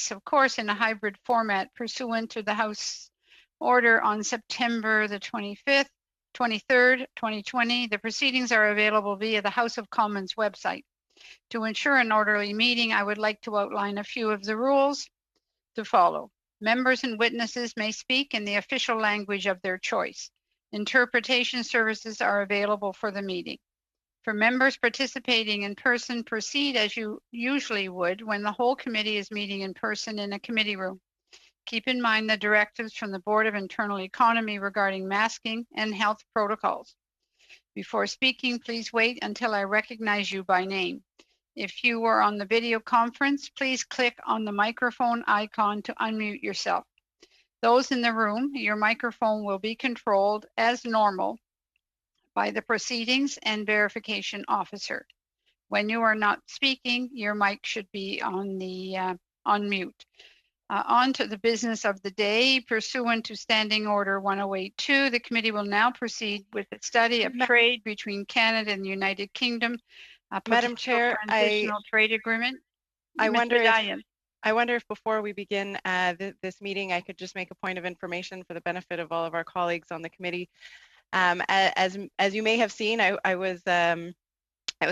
this, of course, in a hybrid format pursuant to the House Order on September the 23rd, 2020. The proceedings are available via the House of Commons website. To ensure an orderly meeting, I would like to outline a few of the rules to follow. Members and witnesses may speak in the official language of their choice. Interpretation services are available for the meeting. For members participating in person, proceed as you usually would when the whole committee is meeting in person in a committee room. Keep in mind the directives from the Board of Internal Economy regarding masking and health protocols. Before speaking, please wait until I recognize you by name. If you were on the video conference, please click on the microphone icon to unmute yourself. Those in the room, your microphone will be controlled as normal by the proceedings and verification officer. When you are not speaking, your mic should be on mute. On to the business of the day. Pursuant to Standing Order 1082, the committee will now proceed with the study of trade between Canada and the United Kingdom. Madam Chair, transitional trade agreement. I wonder if before we begin this meeting, I could just make a point of information for the benefit of all of our colleagues on the committee. As you may have seen, I was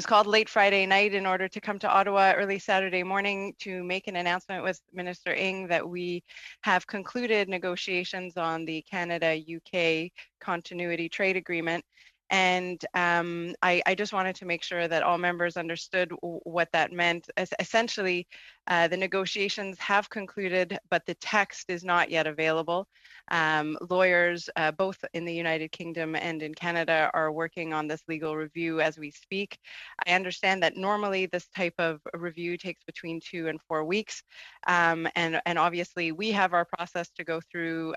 called late Friday night in order to come to Ottawa early Saturday morning to make an announcement with Minister Ng that we have concluded negotiations on the Canada-UK Continuity Trade Agreement. And I just wanted to make sure that all members understood what that meant. Essentially, the negotiations have concluded, but the text is not yet available. Lawyers, both in the United Kingdom and in Canada, are working on this legal review as we speak. I understand that normally this type of review takes between 2 and 4 weeks. And obviously, we have our process to go through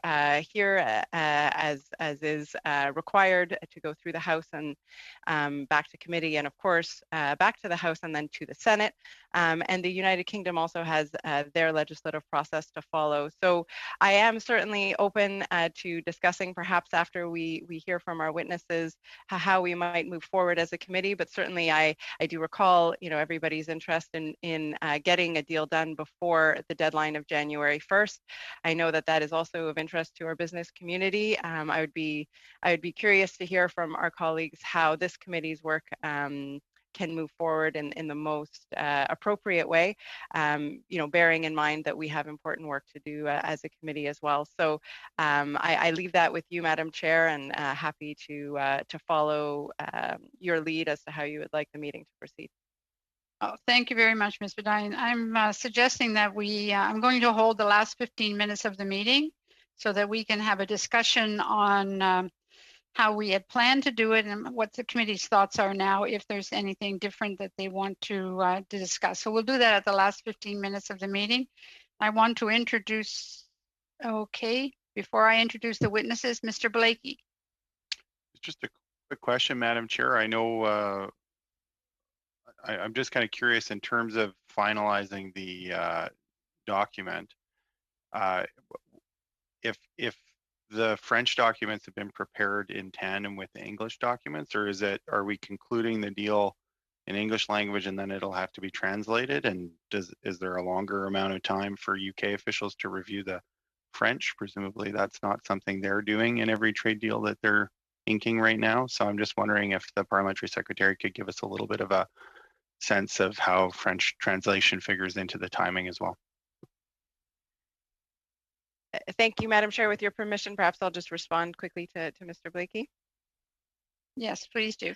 here as is required to go through the House and back to committee, and of course, back to the House and then to the Senate. And the United Kingdom also has their legislative process to follow. So I am certainly open to discussing, perhaps after we hear from our witnesses, how we might move forward as a committee. But certainly I do recall, everybody's interest in getting a deal done before the deadline of January 1st. I know that that is also of interest to our business community. I would be curious to hear from our colleagues how this committee's work can move forward in the most appropriate way, bearing in mind that we have important work to do as a committee as well. So I leave that with you, Madam Chair, and happy to follow your lead as to how you would like the meeting to proceed. Oh, thank you very much, Ms. Bedian. I'm suggesting that I'm going to hold the last 15 minutes of the meeting so that we can have a discussion on how we had planned to do it and what the committee's thoughts are now, if there's anything different that they want to discuss. So we'll do that at the last 15 minutes of the meeting. I want to introduce, before I introduce the witnesses, Mr. Blakey. Just a quick question, Madam Chair. I know I'm just kind of curious in terms of finalizing the document. If the French documents have been prepared in tandem with the English documents, or are we concluding the deal in English language and then it'll have to be translated? And is there a longer amount of time for UK officials to review the French? Presumably that's not something they're doing in every trade deal that they're inking right now. So I'm just wondering if the Parliamentary Secretary could give us a little bit of a sense of how French translation figures into the timing as well. Thank you, Madam Chair. With your permission, perhaps I'll just respond quickly to Mr. Blakey. Yes, please do.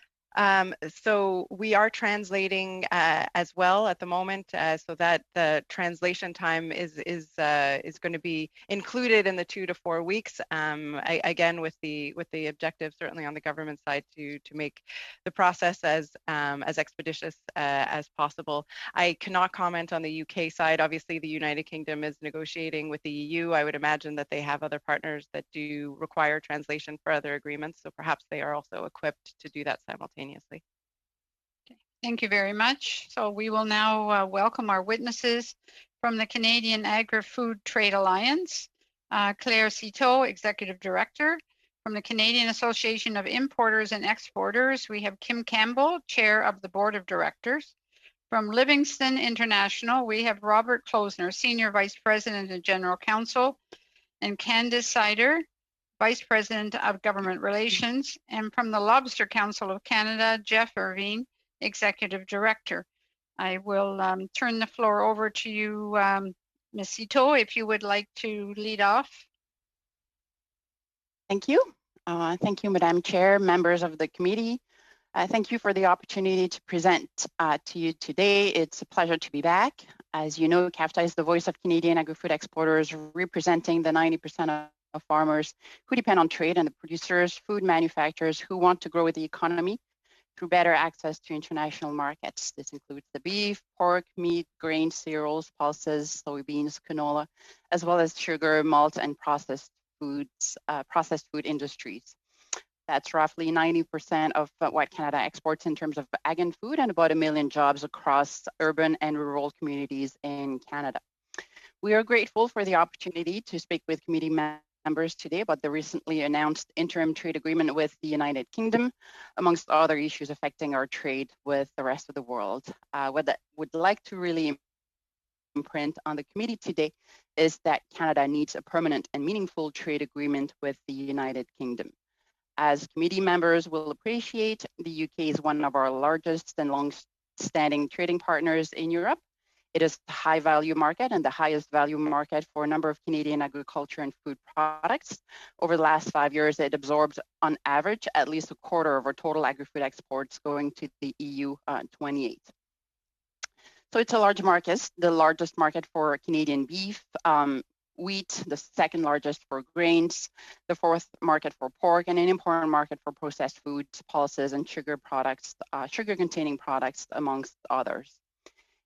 So we are translating as well at the moment, so that the translation time is going to be included in the 2 to 4 weeks. Again, with the objective, certainly on the government side, to make the process as expeditious as possible. I cannot comment on the UK side. Obviously, the United Kingdom is negotiating with the EU. I would imagine that they have other partners that do require translation for other agreements, so perhaps they are also equipped to do that simultaneously. Okay. Thank you very much. So we will now welcome our witnesses from the Canadian Agri-Food Trade Alliance, Claire Citeau, Executive Director. From the Canadian Association of Importers and Exporters, we have Kim Campbell, Chair of the Board of Directors. From Livingston International, we have Robert Klosner, Senior Vice President and General Counsel, and Candice Sider, Vice President of Government Relations. And from the Lobster Council of Canada, Jeff Irvine, Executive Director. I will turn the floor over to you, Ms. Ito, if you would like to lead off. Thank you. Thank you, Madam Chair, members of the committee. Thank you for the opportunity to present to you today. It's a pleasure to be back. As you know, CIIT is the voice of Canadian agri-food exporters, representing the 90% of farmers who depend on trade and the producers, food manufacturers who want to grow the economy through better access to international markets. This includes the beef, pork, meat, grains, cereals, pulses, soybeans, canola, as well as sugar, malt, and processed food industries. That's roughly 90% of what Canada exports in terms of ag and food, and about 1 million jobs across urban and rural communities in Canada. We are grateful for the opportunity to speak with committee members today about the recently announced interim trade agreement with the United Kingdom, amongst other issues affecting our trade with the rest of the world. What I would like to really imprint on the committee today is that Canada needs a permanent and meaningful trade agreement with the United Kingdom. As committee members will appreciate, the UK is one of our largest and long-standing trading partners in Europe. It is a high-value market and the highest value market for a number of Canadian agriculture and food products. Over the last 5 years, it absorbed, on average, at least a quarter of our total agri-food exports going to the EU 28. So it's a large market, the largest market for Canadian beef, wheat, the second largest for grains, the fourth market for pork, and an important market for processed foods, pulses, and sugar products, sugar-containing products, amongst others.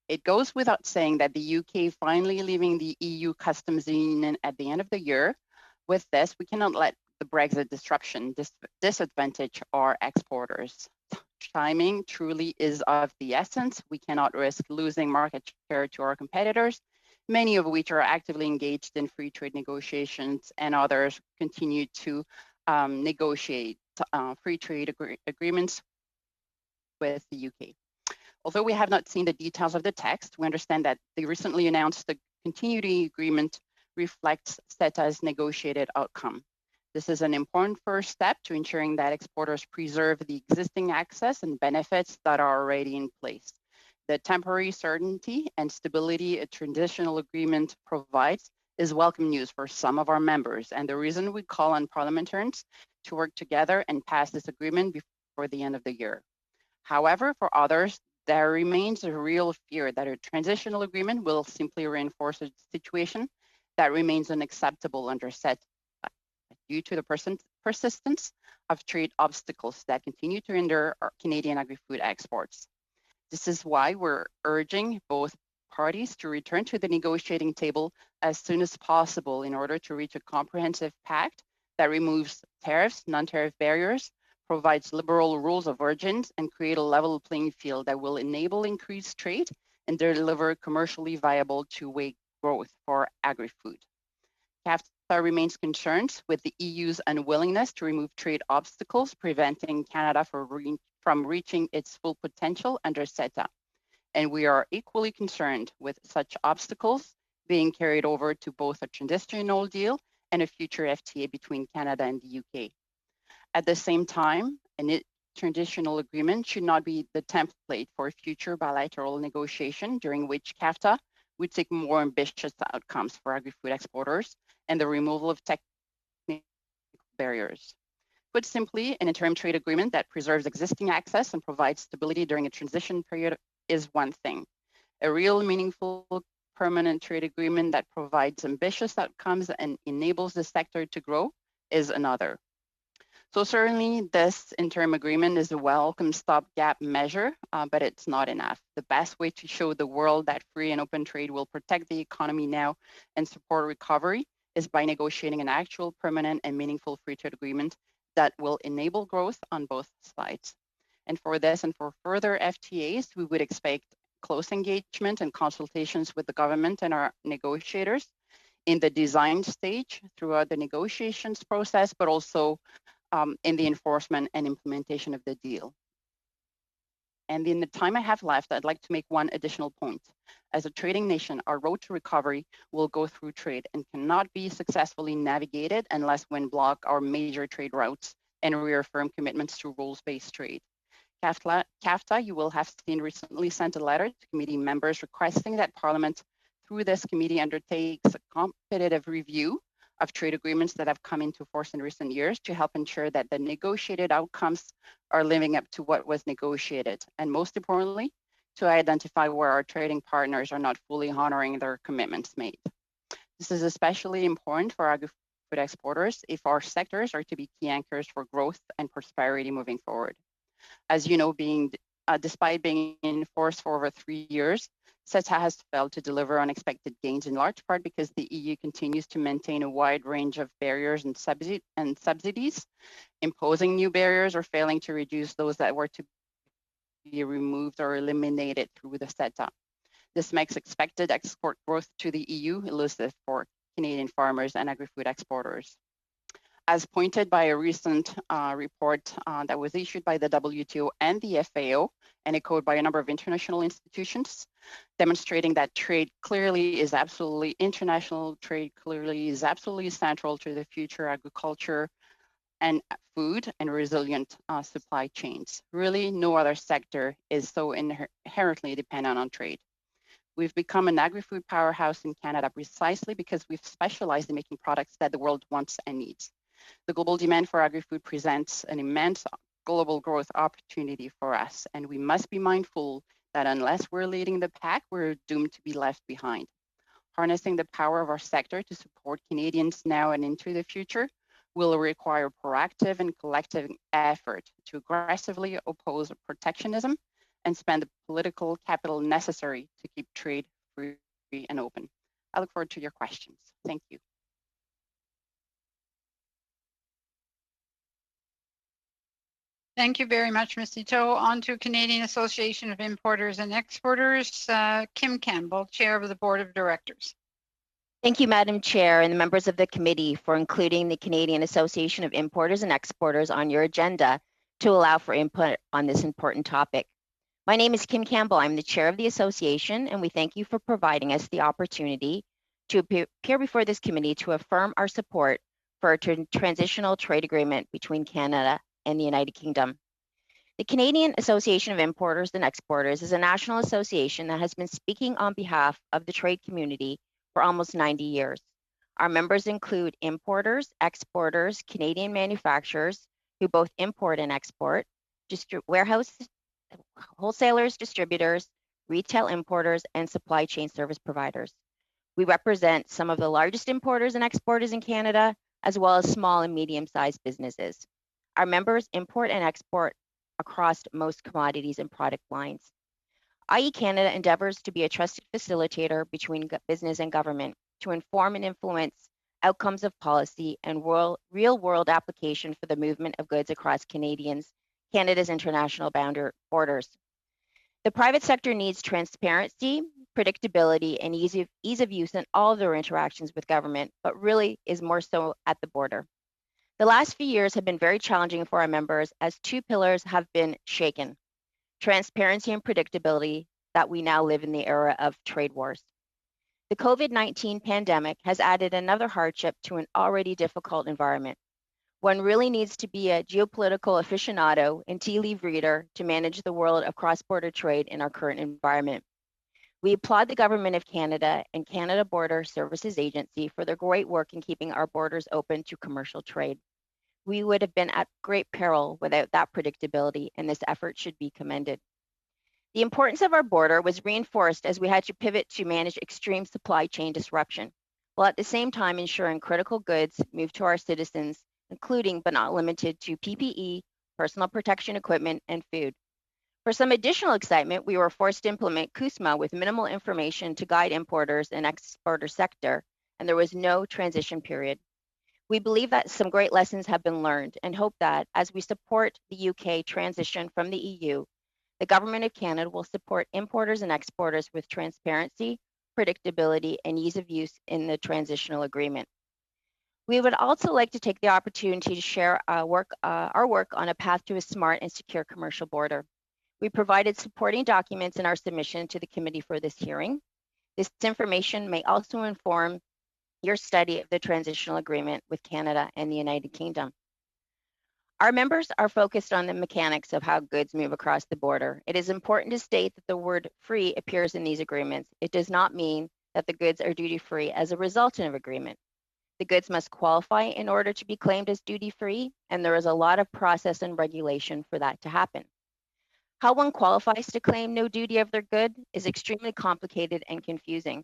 It goes without saying that the UK finally leaving the EU customs union at the end of the year. With this, we cannot let the Brexit disruption disadvantage our exporters. Timing truly is of the essence. We cannot risk losing market share to our competitors, many of which are actively engaged in free trade negotiations, and others continue to negotiate free trade agreements with the UK. Although we have not seen the details of the text, we understand that the recently announced continuity agreement reflects CETA's negotiated outcome. This is an important first step to ensuring that exporters preserve the existing access and benefits that are already in place. The temporary certainty and stability a transitional agreement provides is welcome news for some of our members, and the reason we call on parliamentarians to work together and pass this agreement before the end of the year. However, for others, there remains a real fear that a transitional agreement will simply reinforce a situation that remains unacceptable under CETA due to the persistence of trade obstacles that continue to hinder our Canadian agri-food exports. This is why we're urging both parties to return to the negotiating table as soon as possible in order to reach a comprehensive pact that removes tariffs, non-tariff barriers, provides liberal rules of origin, and create a level playing field that will enable increased trade and deliver commercially viable two-way growth for agri-food. CAFTA remains concerned with the EU's unwillingness to remove trade obstacles, preventing Canada from reaching its full potential under CETA. And we are equally concerned with such obstacles being carried over to both a transitional deal and a future FTA between Canada and the UK. At the same time, a transitional agreement should not be the template for future bilateral negotiation during which CAFTA would seek more ambitious outcomes for agri-food exporters and the removal of technical barriers. Put simply, an interim trade agreement that preserves existing access and provides stability during a transition period is one thing. A real meaningful permanent trade agreement that provides ambitious outcomes and enables the sector to grow is another. So certainly this interim agreement is a welcome stopgap measure, but it's not enough. The best way to show the world that free and open trade will protect the economy now and support recovery is by negotiating an actual permanent and meaningful free trade agreement that will enable growth on both sides. And for this and for further FTAs, we would expect close engagement and consultations with the government and our negotiators in the design stage throughout the negotiations process, but also in the enforcement and implementation of the deal. And in the time I have left, I'd like to make one additional point. As a trading nation, our road to recovery will go through trade and cannot be successfully navigated unless we block our major trade routes and reaffirm commitments to rules-based trade. CAFTA, you will have seen, recently sent a letter to committee members requesting that Parliament, through this committee, undertakes a competitive review of trade agreements that have come into force in recent years to help ensure that the negotiated outcomes are living up to what was negotiated. And most importantly, to identify where our trading partners are not fully honoring their commitments made. This is especially important for agri-food exporters if our sectors are to be key anchors for growth and prosperity moving forward. As you know, despite being in force for over 3 years, CIIT has failed to deliver unexpected gains in large part because the EU continues to maintain a wide range of barriers and subsidies, imposing new barriers or failing to reduce those that were to be removed or eliminated through the CETA. This makes expected export growth to the EU elusive for Canadian farmers and agri-food exporters. As pointed by a recent report that was issued by the WTO and the FAO and echoed by a number of international institutions, demonstrating that international trade clearly is absolutely central to the future agriculture and food and resilient supply chains. Really, no other sector is so inherently dependent on trade. We've become an agri-food powerhouse in Canada precisely because we've specialized in making products that the world wants and needs. The global demand for agri-food presents an immense global growth opportunity for us, and we must be mindful that unless we're leading the pack, we're doomed to be left behind. Harnessing the power of our sector to support Canadians now and into the future will require proactive and collective effort to aggressively oppose protectionism and spend the political capital necessary to keep trade free and open. I look forward to your questions. Thank you. Thank you very much, Ms. Ito. On to Canadian Association of Importers and Exporters, Kim Campbell, Chair of the Board of Directors. Thank you, Madam Chair, and the members of the committee for including the Canadian Association of Importers and Exporters on your agenda to allow for input on this important topic. My name is Kim Campbell. I'm the Chair of the Association, and we thank you for providing us the opportunity to appear before this committee to affirm our support for a transitional trade agreement between Canada and the United Kingdom. The Canadian Association of Importers and Exporters is a national association that has been speaking on behalf of the trade community for almost 90 years. Our members include importers, exporters, Canadian manufacturers who both import and export, wholesalers, distributors, retail importers, and supply chain service providers. We represent some of the largest importers and exporters in Canada, as well as small and medium-sized businesses. Our members import and export across most commodities and product lines. CIIT Canada endeavors to be a trusted facilitator between business and government to inform and influence outcomes of policy and real-world application for the movement of goods across Canada's international borders. The private sector needs transparency, predictability, and ease of use in all of their interactions with government, but really is more so at the border. The last few years have been very challenging for our members as two pillars have been shaken: transparency and predictability, that we now live in the era of trade wars. The COVID-19 pandemic has added another hardship to an already difficult environment. One really needs to be a geopolitical aficionado and tea leaf reader to manage the world of cross-border trade in our current environment. We applaud the Government of Canada and Canada Border Services Agency for their great work in keeping our borders open to commercial trade. We would have been at great peril without that predictability, and this effort should be commended. The importance of our border was reinforced as we had to pivot to manage extreme supply chain disruption, while at the same time ensuring critical goods move to our citizens, including but not limited to PPE, personal protection equipment, and food. For some additional excitement, we were forced to implement CUSMA with minimal information to guide importers and exporter sector, and there was no transition period. We believe that some great lessons have been learned and hope that as we support the UK transition from the EU, the Government of Canada will support importers and exporters with transparency, predictability, and ease of use in the transitional agreement. We would also like to take the opportunity to share our work on a path to a smart and secure commercial border. We provided supporting documents in our submission to the committee for this hearing. This information may also inform your study of the transitional agreement with Canada and the United Kingdom. Our members are focused on the mechanics of how goods move across the border. It is important to state that the word free appears in these agreements. It does not mean that the goods are duty-free as a result of agreement. The goods must qualify in order to be claimed as duty-free, and there is a lot of process and regulation for that to happen. How one qualifies to claim no duty of their good is extremely complicated and confusing.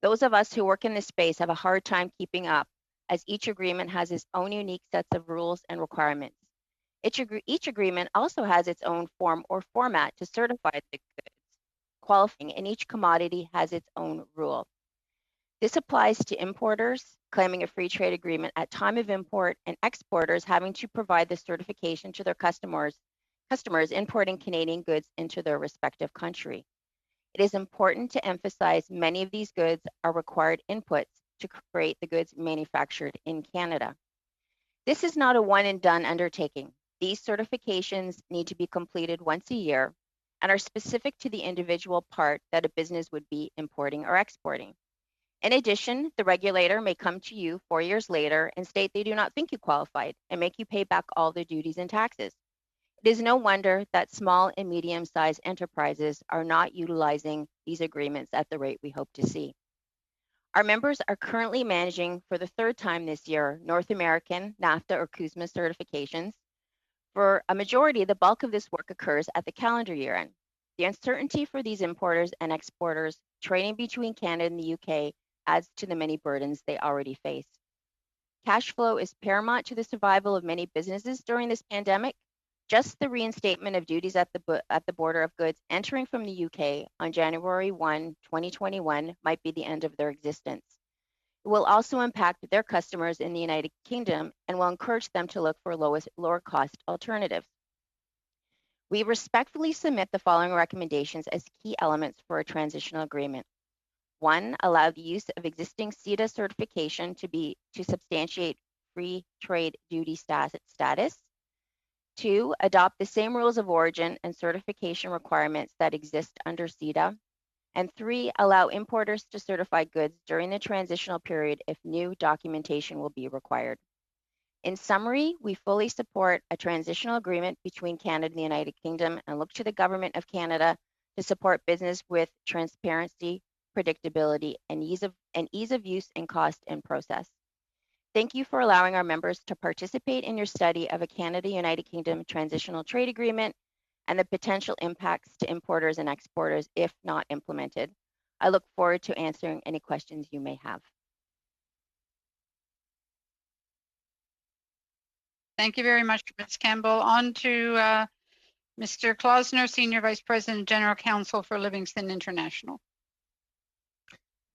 Those of us who work in this space have a hard time keeping up, as each agreement has its own unique sets of rules and requirements. Each agreement also has its own form or format to certify the goods qualifying, and each commodity has its own rule. This applies to importers claiming a free trade agreement at time of import and exporters having to provide the certification to their customers importing Canadian goods into their respective country. It is important to emphasize many of these goods are required inputs to create the goods manufactured in Canada. This is not a one and done undertaking. These certifications need to be completed once a year and are specific to the individual part that a business would be importing or exporting. In addition, the regulator may come to you 4 years later and state they do not think you qualified and make you pay back all the duties and taxes. It is no wonder that small and medium-sized enterprises are not utilizing these agreements at the rate we hope to see. Our members are currently managing for the third time this year North American, NAFTA, or CUSMA certifications. For a majority, the bulk of this work occurs at the calendar year end. The uncertainty for these importers and exporters trading between Canada and the UK adds to the many burdens they already face. Cash flow is paramount to the survival of many businesses during this pandemic. Just the reinstatement of duties at the border of goods entering from the UK on January 1, 2021 might be the end of their existence. It will also impact their customers in the United Kingdom and will encourage them to look for lower cost alternatives. We respectfully submit the following recommendations as key elements for a transitional agreement. 1, allow the use of existing CIIT certification to substantiate free trade duty status. 2, adopt the same rules of origin and certification requirements that exist under CIIT. And 3, allow importers to certify goods during the transitional period if new documentation will be required. In summary, we fully support a transitional agreement between Canada and the United Kingdom and look to the Government of Canada to support business with transparency, predictability, and ease of use and cost and process. Thank you for allowing our members to participate in your study of a Canada-United Kingdom transitional trade agreement and the potential impacts to importers and exporters if not implemented. I look forward to answering any questions you may have. Thank you very much, Ms. Campbell. On to Mr. Klausner, Senior Vice President, General Counsel for Livingston International.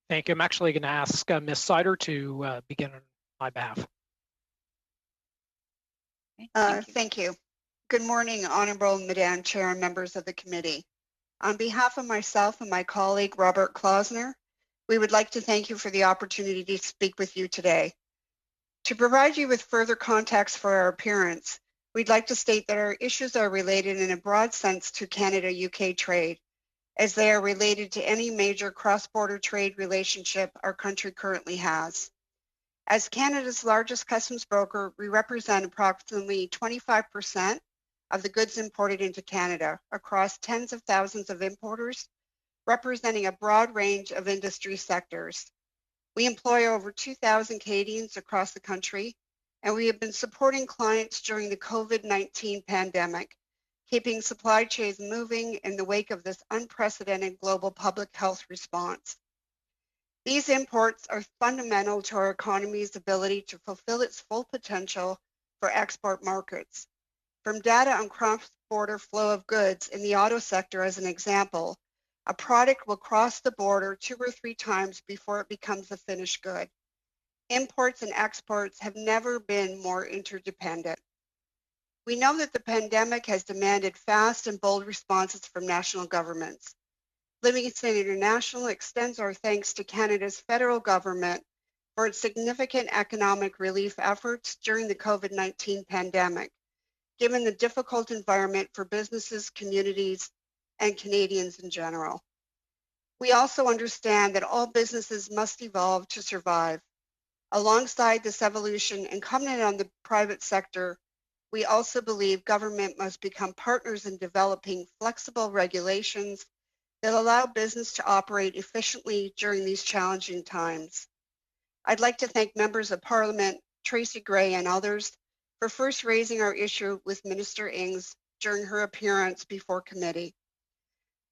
Thank you. I'm actually going to ask Ms. Sider to begin on my behalf. Thank you. Good morning, Honorable Madam Chair and members of the committee. On behalf of myself and my colleague, Robert Klausner, we would like to thank you for the opportunity to speak with you today. To provide you with further context for our appearance, we'd like to state that our issues are related in a broad sense to Canada-UK trade, as they are related to any major cross-border trade relationship our country currently has. As Canada's largest customs broker, we represent approximately 25% of the goods imported into Canada across tens of thousands of importers, representing a broad range of industry sectors. We employ over 2,000 Canadians across the country, and we have been supporting clients during the COVID-19 pandemic, keeping supply chains moving in the wake of this unprecedented global public health response. These imports are fundamental to our economy's ability to fulfill its full potential for export markets. From data on cross-border flow of goods in the auto sector as an example, a product will cross the border 2 or 3 times before it becomes a finished good. Imports and exports have never been more interdependent. We know that the pandemic has demanded fast and bold responses from national governments. Livingston International extends our thanks to Canada's federal government for its significant economic relief efforts during the COVID-19 pandemic, given the difficult environment for businesses, communities, and Canadians in general. We also understand that all businesses must evolve to survive. Alongside this evolution incumbent on the private sector, we also believe government must become partners in developing flexible regulations that allow business to operate efficiently during these challenging times. I'd like to thank members of Parliament, Tracy Gray and others, for first raising our issue with Minister Ings during her appearance before committee.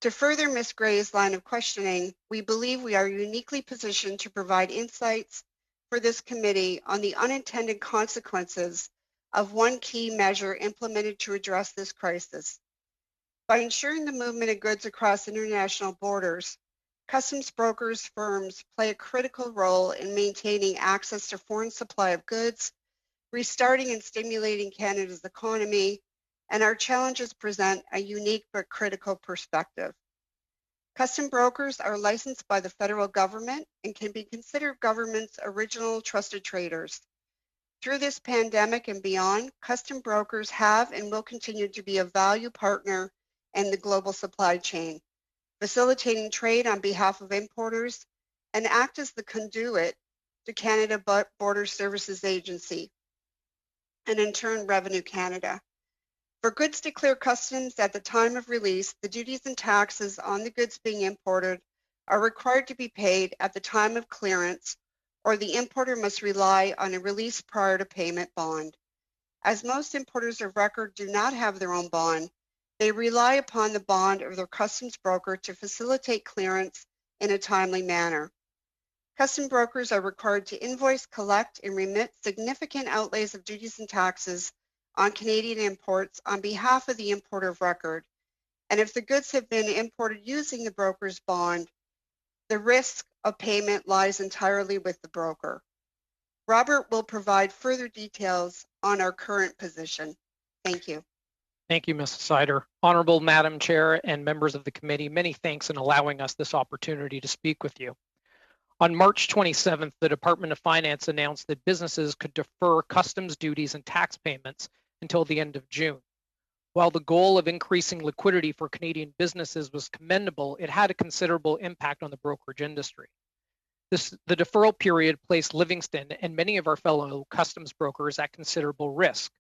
To further Ms. Gray's line of questioning, we believe we are uniquely positioned to provide insights for this committee on the unintended consequences of one key measure implemented to address this crisis. By ensuring the movement of goods across international borders, customs brokers firms play a critical role in maintaining access to foreign supply of goods, restarting and stimulating Canada's economy, and our challenges present a unique but critical perspective. Custom brokers are licensed by the federal government and can be considered government's original trusted traders. Through this pandemic and beyond, custom brokers have and will continue to be a value partner in the global supply chain, facilitating trade on behalf of importers and act as the conduit to Canada Border Services Agency, and in turn, Revenue Canada. For goods to clear customs at the time of release, the duties and taxes on the goods being imported are required to be paid at the time of clearance, or the importer must rely on a release prior to payment bond. As most importers of record do not have their own bond, they rely upon the bond of their customs broker to facilitate clearance in a timely manner. Custom brokers are required to invoice, collect, and remit significant outlays of duties and taxes on Canadian imports on behalf of the importer of record. And if the goods have been imported using the broker's bond, the risk of payment lies entirely with the broker. Robert will provide further details on our current position. Thank you. Thank you, Mrs. Sider. Honorable Madam Chair and members of the committee, many thanks in allowing us this opportunity to speak with you. On March 27th, the Department of Finance announced that businesses could defer customs duties and tax payments until the end of June. While the goal of increasing liquidity for Canadian businesses was commendable, it had a considerable impact on the brokerage industry. The deferral period placed Livingston and many of our fellow customs brokers at considerable risk.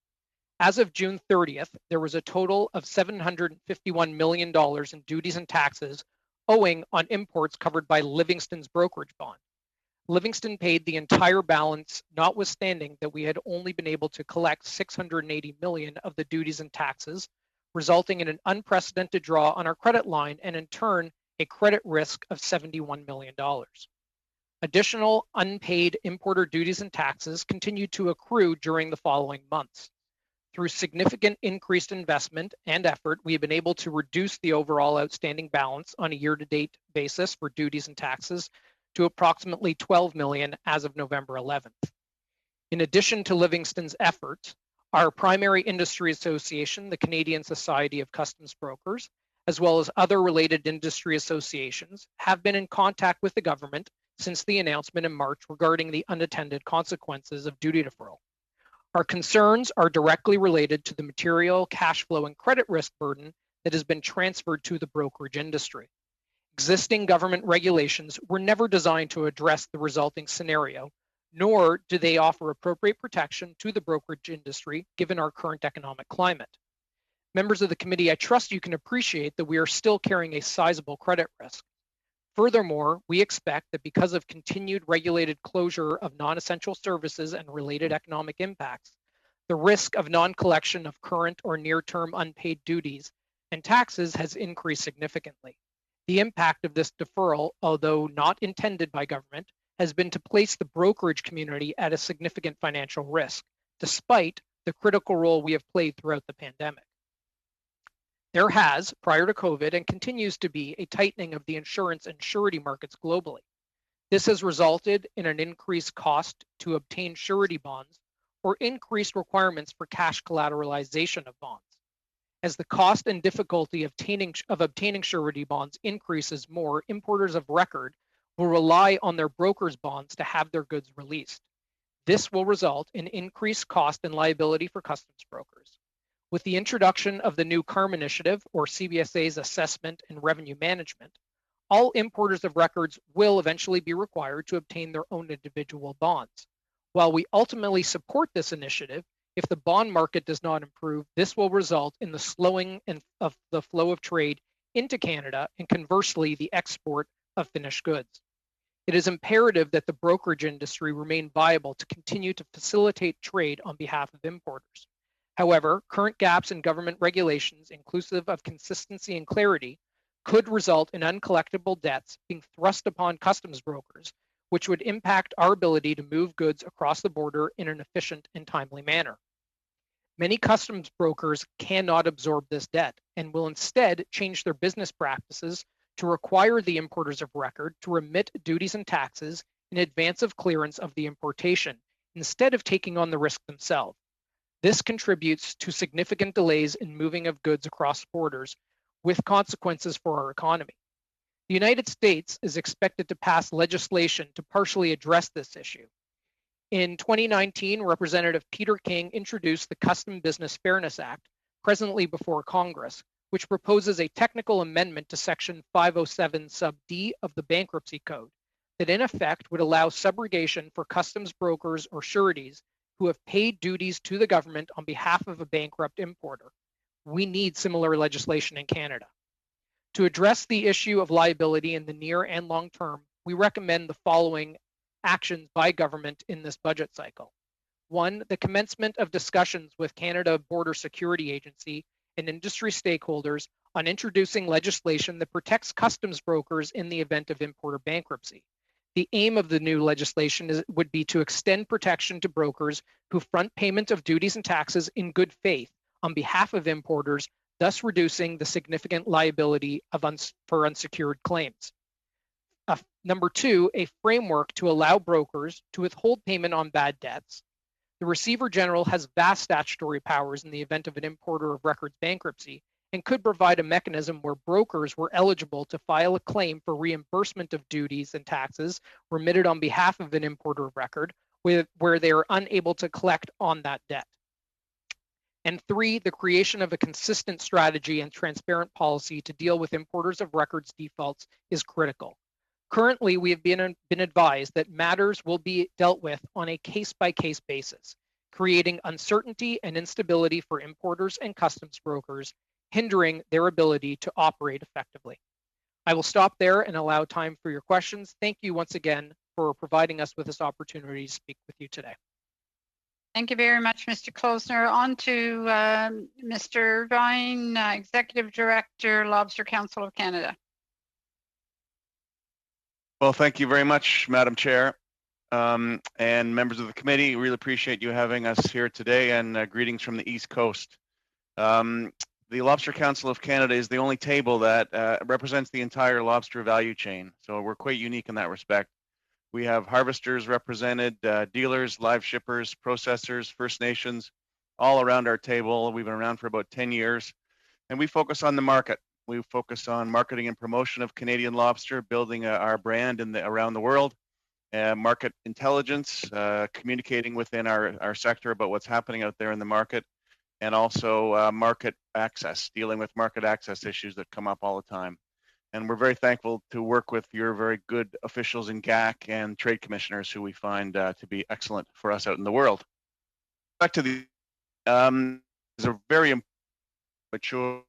As of June 30th, there was a total of $751 million in duties and taxes owing on imports covered by Livingston's brokerage bond. Livingston paid the entire balance, notwithstanding that we had only been able to collect $680 million of the duties and taxes, resulting in an unprecedented draw on our credit line and in turn, a credit risk of $71 million. Additional unpaid importer duties and taxes continued to accrue during the following months. Through significant increased investment and effort, we have been able to reduce the overall outstanding balance on a year-to-date basis for duties and taxes to approximately $12 million as of November 11th. In addition to Livingston's efforts, our primary industry association, the Canadian Society of Customs Brokers, as well as other related industry associations, have been in contact with the government since the announcement in March regarding the unintended consequences of duty deferral. Our concerns are directly related to the material, cash flow, and credit risk burden that has been transferred to the brokerage industry. Existing government regulations were never designed to address the resulting scenario, nor do they offer appropriate protection to the brokerage industry given our current economic climate. Members of the committee, I trust you can appreciate that we are still carrying a sizable credit risk. Furthermore, we expect that because of continued regulated closure of non-essential services and related economic impacts, the risk of non-collection of current or near-term unpaid duties and taxes has increased significantly. The impact of this deferral, although not intended by government, has been to place the brokerage community at a significant financial risk, despite the critical role we have played throughout the pandemic. There has, prior to COVID, and continues to be, a tightening of the insurance and surety markets globally. This has resulted in an increased cost to obtain surety bonds or increased requirements for cash collateralization of bonds. As the cost and difficulty of obtaining surety bonds increases more, importers of record will rely on their brokers' bonds to have their goods released. This will result in increased cost and liability for customs brokers. With the introduction of the new CARM initiative, or CBSA's assessment and revenue management, all importers of records will eventually be required to obtain their own individual bonds. While we ultimately support this initiative, if the bond market does not improve, this will result in the slowing of the flow of trade into Canada and conversely the export of finished goods. It is imperative that the brokerage industry remain viable to continue to facilitate trade on behalf of importers. However, current gaps in government regulations, inclusive of consistency and clarity, could result in uncollectible debts being thrust upon customs brokers, which would impact our ability to move goods across the border in an efficient and timely manner. Many customs brokers cannot absorb this debt and will instead change their business practices to require the importers of record to remit duties and taxes in advance of clearance of the importation, instead of taking on the risk themselves. This contributes to significant delays in moving of goods across borders, with consequences for our economy. The United States is expected to pass legislation to partially address this issue. In 2019, Representative Peter King introduced the Custom Business Fairness Act, presently before Congress, which proposes a technical amendment to Section 507 sub D of the Bankruptcy Code that in effect would allow subrogation for customs brokers or sureties who have paid duties to the government on behalf of a bankrupt importer. We need similar legislation in Canada. To address the issue of liability in the near and long term, we recommend the following actions by government in this budget cycle. 1, the commencement of discussions with Canada Border Security Agency and industry stakeholders on introducing legislation that protects customs brokers in the event of importer bankruptcy. The aim of the new legislation would be to extend protection to brokers who front payment of duties and taxes in good faith on behalf of importers, thus reducing the significant liability for unsecured claims. Number 2, a framework to allow brokers to withhold payment on bad debts. The Receiver General has vast statutory powers in the event of an importer of records bankruptcy and could provide a mechanism where brokers were eligible to file a claim for reimbursement of duties and taxes remitted on behalf of an importer of record where they are unable to collect on that debt. And 3, the creation of a consistent strategy and transparent policy to deal with importers of records defaults is critical. Currently, we have been advised that matters will be dealt with on a case-by-case basis, creating uncertainty and instability for importers and customs brokers, hindering their ability to operate effectively. I will stop there and allow time for your questions. Thank you once again for providing us with this opportunity to speak with you today. Thank you very much, Mr. Klosner. On to Mr. Vine, Executive Director, Lobster Council of Canada. Well, thank you very much, Madam Chair, and members of the committee. Really appreciate you having us here today, and greetings from the East Coast. The Lobster Council of Canada is the only table that represents the entire lobster value chain, so we're quite unique in that respect. We have harvesters represented, dealers, live shippers, processors, First Nations, all around our table. We've been around for about 10 years, and we focus on the market. We focus on marketing and promotion of Canadian lobster, building our brand around the world, market intelligence, communicating within our sector about what's happening out there in the market, and also market access, dealing with market access issues that come up all the time. And we're very thankful to work with your very good officials in GAC and trade commissioners who we find to be excellent for us out in the world. Back to the, is a very mature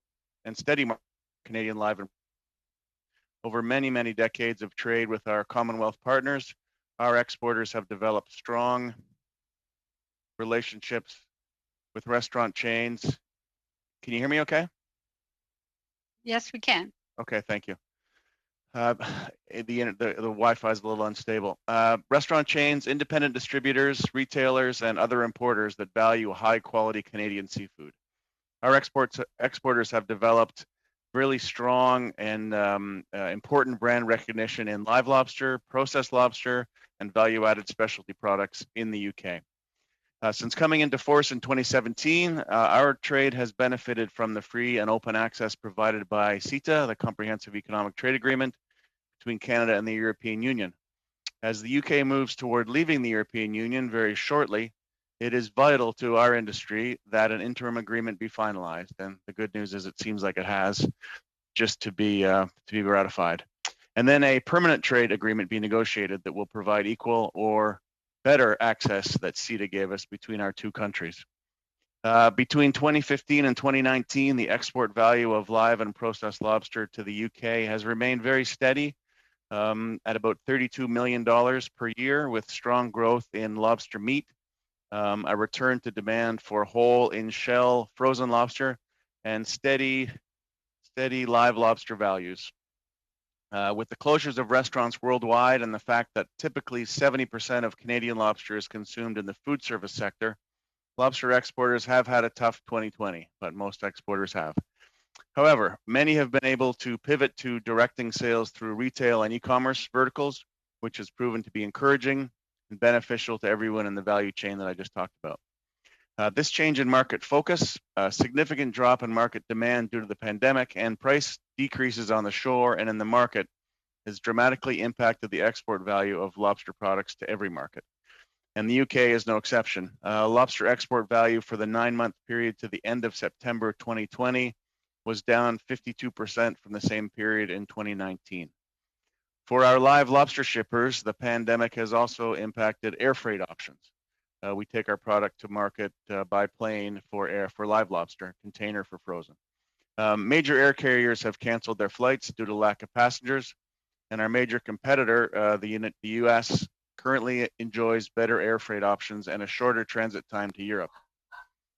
and steady market. Canadian live and over many, many decades of trade with our Commonwealth partners, our exporters have developed strong relationships with restaurant chains. Can you hear me okay? Yes, we can. Okay, thank you. The Wi-Fi is a little unstable. Restaurant chains, independent distributors, retailers, and other importers that value high quality Canadian seafood. Our exporters have developed really strong and important brand recognition in live lobster, processed lobster, and value-added specialty products in the UK. Since coming into force in 2017, our trade has benefited from the free and open access provided by CIIT, the Comprehensive Economic Trade Agreement between Canada and the European Union. As the UK moves toward leaving the European Union very shortly, it is vital to our industry that an interim agreement be finalized. And the good news is it seems like it has, just to be ratified. And then a permanent trade agreement be negotiated that will provide equal or better access that CITA gave us between our two countries. Between 2015 and 2019, the export value of live and processed lobster to the UK has remained very steady at about $32 million per year, with strong growth in lobster meat, a return to demand for whole in shell frozen lobster, and steady live lobster values. With the closures of restaurants worldwide and the fact that typically 70% of Canadian lobster is consumed in the food service sector, lobster exporters have had a tough 2020, but most exporters have. However, many have been able to pivot to directing sales through retail and e-commerce verticals, which has proven to be encouraging and beneficial to everyone in the value chain that I just talked about. This change in market focus, a significant drop in market demand due to the pandemic, and price decreases on the shore and in the market has dramatically impacted the export value of lobster products to every market. And the UK is no exception. Lobster export value for the 9-month period to the end of September 2020 was down 52% from the same period in 2019. For our live lobster shippers, the pandemic has also impacted air freight options. We take our product to market by plane for live lobster, container for frozen. Major air carriers have canceled their flights due to lack of passengers, and our major competitor, the US, currently enjoys better air freight options and a shorter transit time to Europe.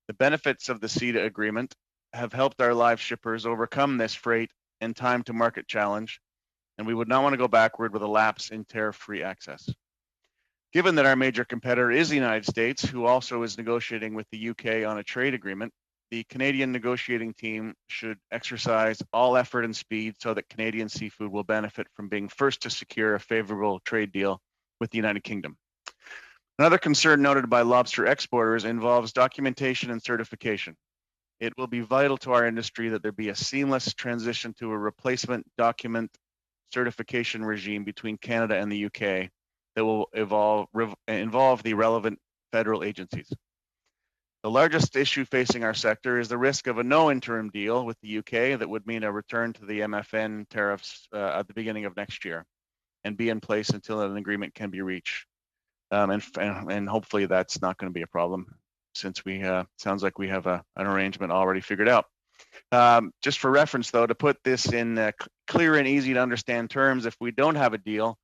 The benefits of the CITA agreement have helped our live shippers overcome this freight and time to market challenge, and we would not want to go backward with a lapse in tariff-free access. Given that our major competitor is the United States, who also is negotiating with the UK on a trade agreement, the Canadian negotiating team should exercise all effort and speed so that Canadian seafood will benefit from being first to secure a favorable trade deal with the United Kingdom. Another concern noted by lobster exporters involves documentation and certification. It will be vital to our industry that there be a seamless transition to a replacement document certification regime between Canada and the UK that will involve the relevant federal agencies. The largest issue facing our sector is the risk of a no interim deal with the UK that would mean a return to the MFN tariffs at the beginning of next year and be in place until an agreement can be reached. And hopefully that's not going to be a problem, since we sounds like we have an arrangement already figured out. Just for reference, though, to put this in clear and easy to understand terms, if we don't have a deal,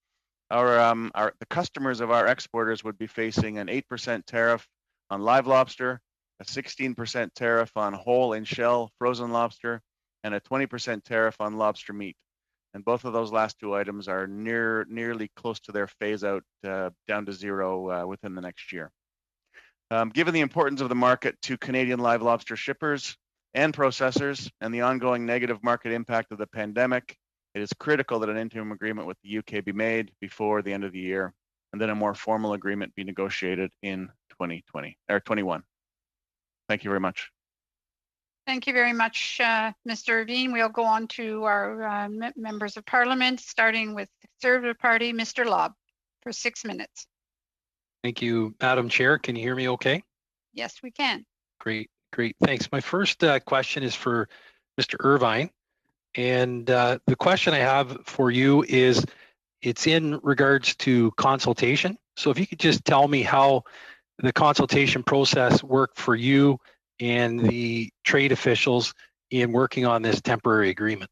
the customers of our exporters would be facing an 8% tariff on live lobster, a 16% tariff on whole and shell frozen lobster, and a 20% tariff on lobster meat. And both of those last two items are nearly close to their phase out down to zero within the next year. Given the importance of the market to Canadian live lobster shippers and processors and the ongoing negative market impact of the pandemic, it is critical that an interim agreement with the UK be made before the end of the year, and then a more formal agreement be negotiated in 2020 or 21. Thank you very much. Thank you very much, Mr. Irvine. We'll go on to our members of Parliament, starting with the Conservative Party, Mr. Lobb, for 6 minutes. Thank you, Madam Chair. Can you hear me okay? Yes, we can. Great. Thanks. My first question is for Mr. Irvine. And the question I have for you is, it's in regards to consultation. So if you could just tell me how the consultation process worked for you and the trade officials in working on this temporary agreement.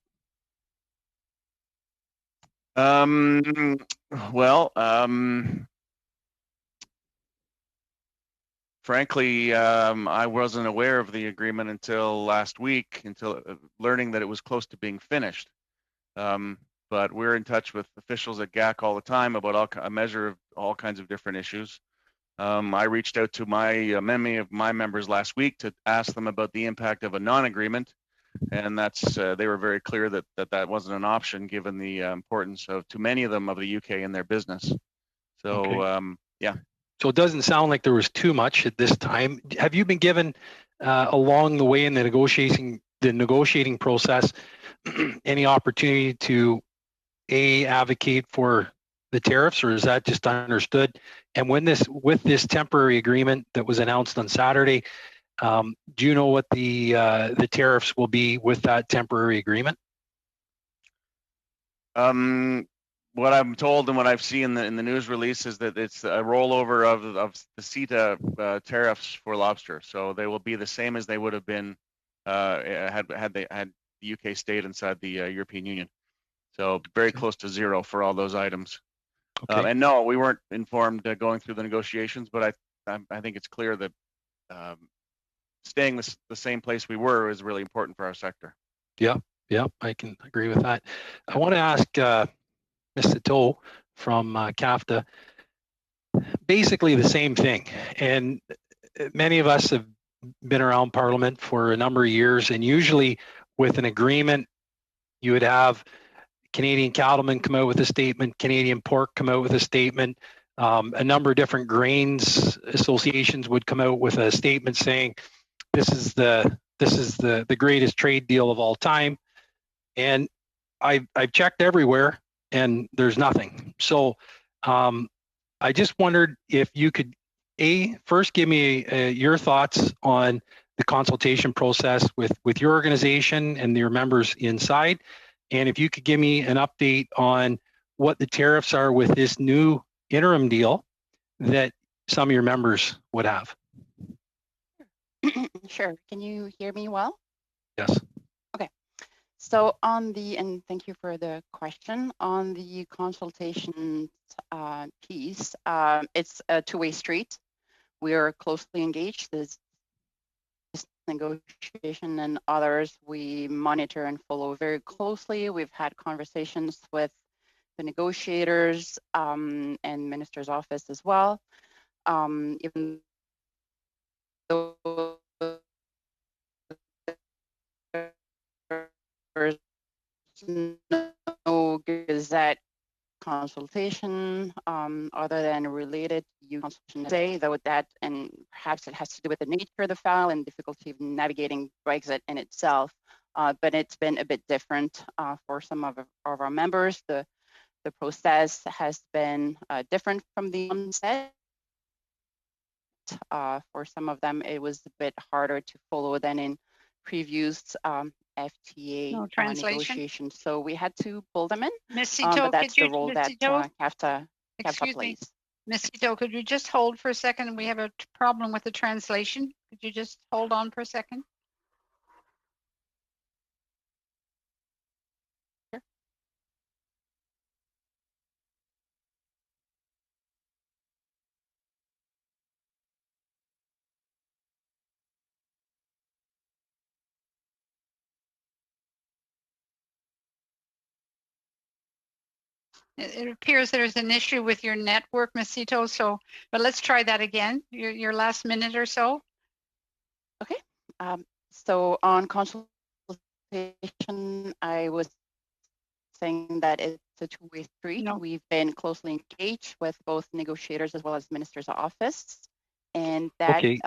Frankly, I wasn't aware of the agreement until last week, until learning that it was close to being finished. But we're in touch with officials at GAC all the time about a measure of all kinds of different issues. I reached out to many of my members last week to ask them about the impact of a non-agreement, and they were very clear that wasn't an option given the importance to many of them of the UK in their business. So okay. Yeah. So it doesn't sound like there was too much at this time. Have you been given along the way in the negotiating process any opportunity to advocate for the tariffs, or is that just understood? And with this temporary agreement that was announced on Saturday, do you know what the tariffs will be with that temporary agreement? What I'm told and what I've seen in the news release is that it's a rollover of the CIIT tariffs for lobster. So they will be the same as they would have been had the UK stayed inside the European Union. So very close to zero for all those items. Okay. And no, we weren't informed going through the negotiations, but I think it's clear that staying the same place we were is really important for our sector. Yeah, I can agree with that. I want to ask Ms. Sito from CAFTA basically the same thing. And many of us have been around Parliament for a number of years, and usually with an agreement, you would have Canadian cattlemen come out with a statement, Canadian pork come out with a statement. A number of different grains associations would come out with a statement saying, this is the greatest trade deal of all time. And I've checked everywhere and there's nothing. So I just wondered if you could first give me your thoughts on the consultation process with your organization and your members inside. And if you could give me an update on what the tariffs are with this new interim deal that some of your members would have. Sure. Can you hear me well? Yes. Okay. So and thank you for the question, on the consultation piece, it's a two-way street. We are closely engaged. This negotiation and others we monitor and follow very closely. We've had conversations with the negotiators and minister's office as well. Even though there's no Gazette consultation other than related to consultation today, though that, and perhaps it has to do with the nature of the file and difficulty of navigating Brexit in itself, but it's been a bit different for some of our members. The process has been different from the onset. For some of them, it was a bit harder to follow than in previous FTA negotiations. So we had to pull them in. Ms. Sito, but that's the role that CAFTA plays. Ms. Sito, could you just hold for a second? We have a problem with the translation. Could you just hold on for a second? It appears there's an issue with your network, Ms. Sito, so, but let's try that again, your last minute or so. Okay, so on consultation, I was saying that it's a two-way street. No. We've been closely engaged with both negotiators as well as minister's office. And that, okay.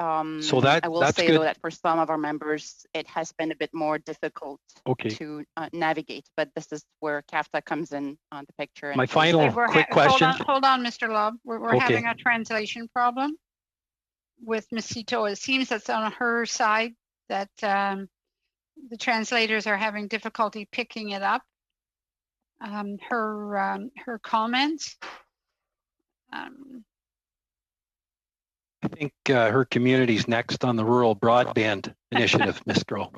So that I will say good. Though that for some of our members, it has been a bit more difficult to navigate. But this is where CAFTA comes in on the picture. My final quick question. Hold on, Mr. Lobb. We're having a translation problem with Ms. Sito. It seems that's on her side that the translators are having difficulty picking it up. Her comments. I think her community's next on the rural broadband initiative, Ms. Groh.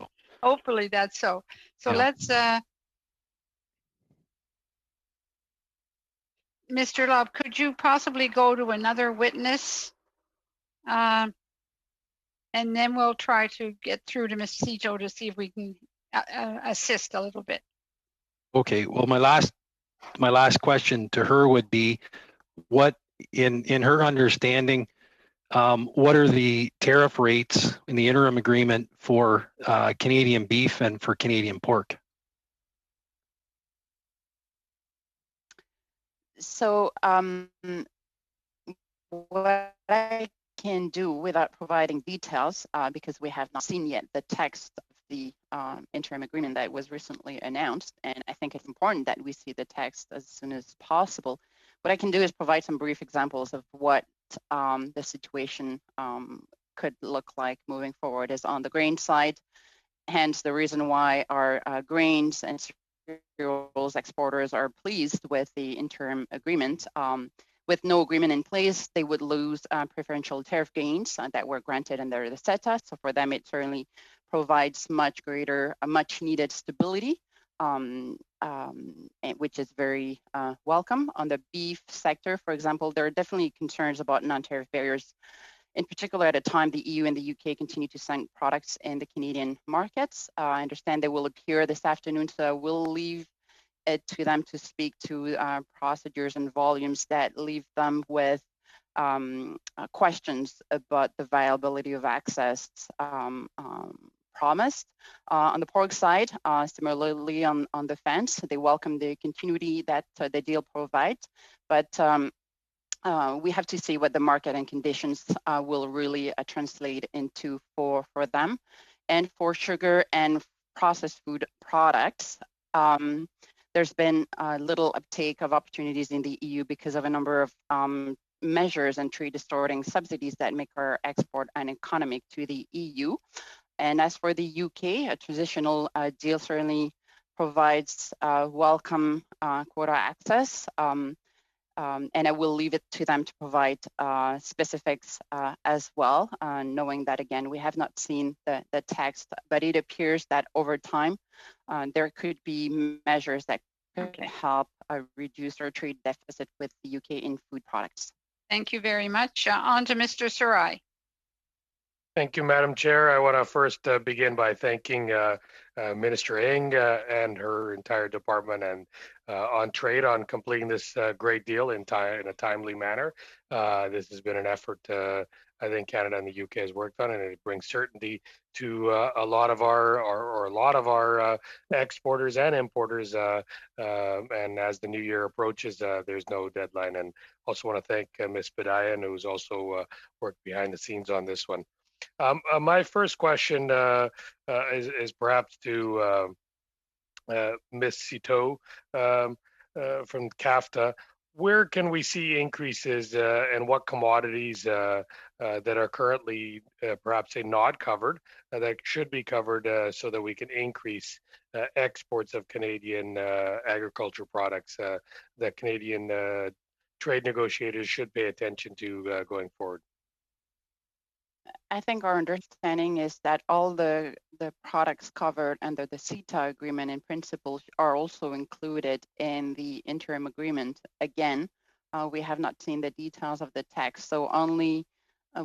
Hopefully that's so. So let's, Mr. Lobb, could you possibly go to another witness? And then we'll try to get through to Ms. Sito to see if we can assist a little bit. Okay, well, my last question to her would be, what in her understanding, what are the tariff rates in the interim agreement for Canadian beef and for Canadian pork? So what I can do without providing details, because we have not seen yet the text of the interim agreement that was recently announced, and I think it's important that we see the text as soon as possible. What I can do is provide some brief examples of what the situation could look like moving forward. Is on the grain side, hence the reason why our grains and cereals exporters are pleased with the interim agreement. With no agreement in place, they would lose preferential tariff gains that were granted under the CETA. So for them, it certainly provides much greater, much needed stability, which is very welcome. On the beef sector, for example, there are definitely concerns about non-tariff barriers, in particular at a time the EU and the UK continue to send products in the Canadian markets. I understand they will appear this afternoon, so I will leave it to them to speak to procedures and volumes that leave them with questions about the viability of access promised. On the pork side, similarly on the fence, they welcome the continuity that the deal provides, but we have to see what the market and conditions will really translate into for them. And for sugar and processed food products, there's been little uptake of opportunities in the EU because of a number of measures and trade distorting subsidies that make our export uneconomic to the EU. And as for the UK, a transitional deal certainly provides welcome quota access. And I will leave it to them to provide specifics as well, knowing that, again, we have not seen the text, but it appears that over time, there could be measures that could help reduce our trade deficit with the UK in food products. Thank you very much. On to Mr. Sarai. Thank you, Madam Chair. I want to first begin by thanking Minister Ng and her entire department and on trade on completing this great deal in a timely manner. This has been an effort I think Canada and the UK has worked on, and it brings certainty to a lot of our exporters and importers. And as the new year approaches, there's no deadline. And also want to thank Ms. Badayan, who's also worked behind the scenes on this one. My first question is perhaps to Ms. Citeau from CAFTA. Where can we see increases and what commodities that are currently perhaps not covered that should be covered so that we can increase exports of Canadian agriculture products that Canadian trade negotiators should pay attention to going forward? I think our understanding is that all the products covered under the CIIT agreement in principle are also included in the interim agreement. Again, we have not seen the details of the text, so only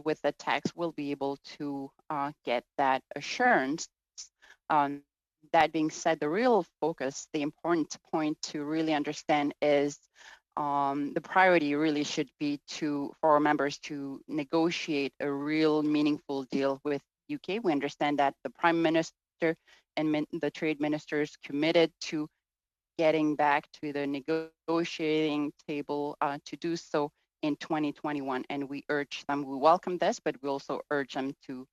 with the text we'll be able to get that assurance. That being said, the real focus, the important point to really understand is the priority really should be for our members to negotiate a real meaningful deal with UK. We understand that the Prime Minister and the trade ministers committed to getting back to the negotiating table to do so in 2021, and we urge them, we welcome this, but we also urge them to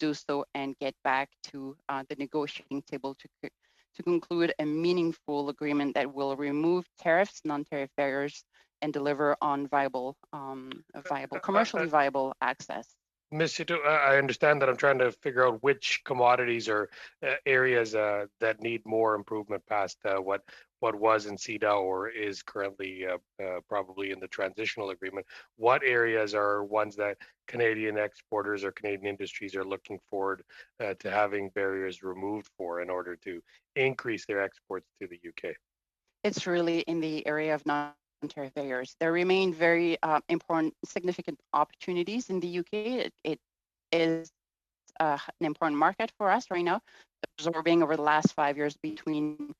do so and get back to the negotiating table to conclude a meaningful agreement that will remove tariffs, non-tariff barriers, and deliver on commercially viable access. Ms. Citeau, I understand that. I'm trying to figure out which commodities or areas that need more improvement past what was in CETA or is currently probably in the transitional agreement. What areas are ones that Canadian exporters or Canadian industries are looking forward to having barriers removed for in order to increase their exports to the UK? It's really in the area of non-tariff barriers. There remain very important, significant opportunities in the UK. It is an important market for us right now, absorbing over the last 5 years between.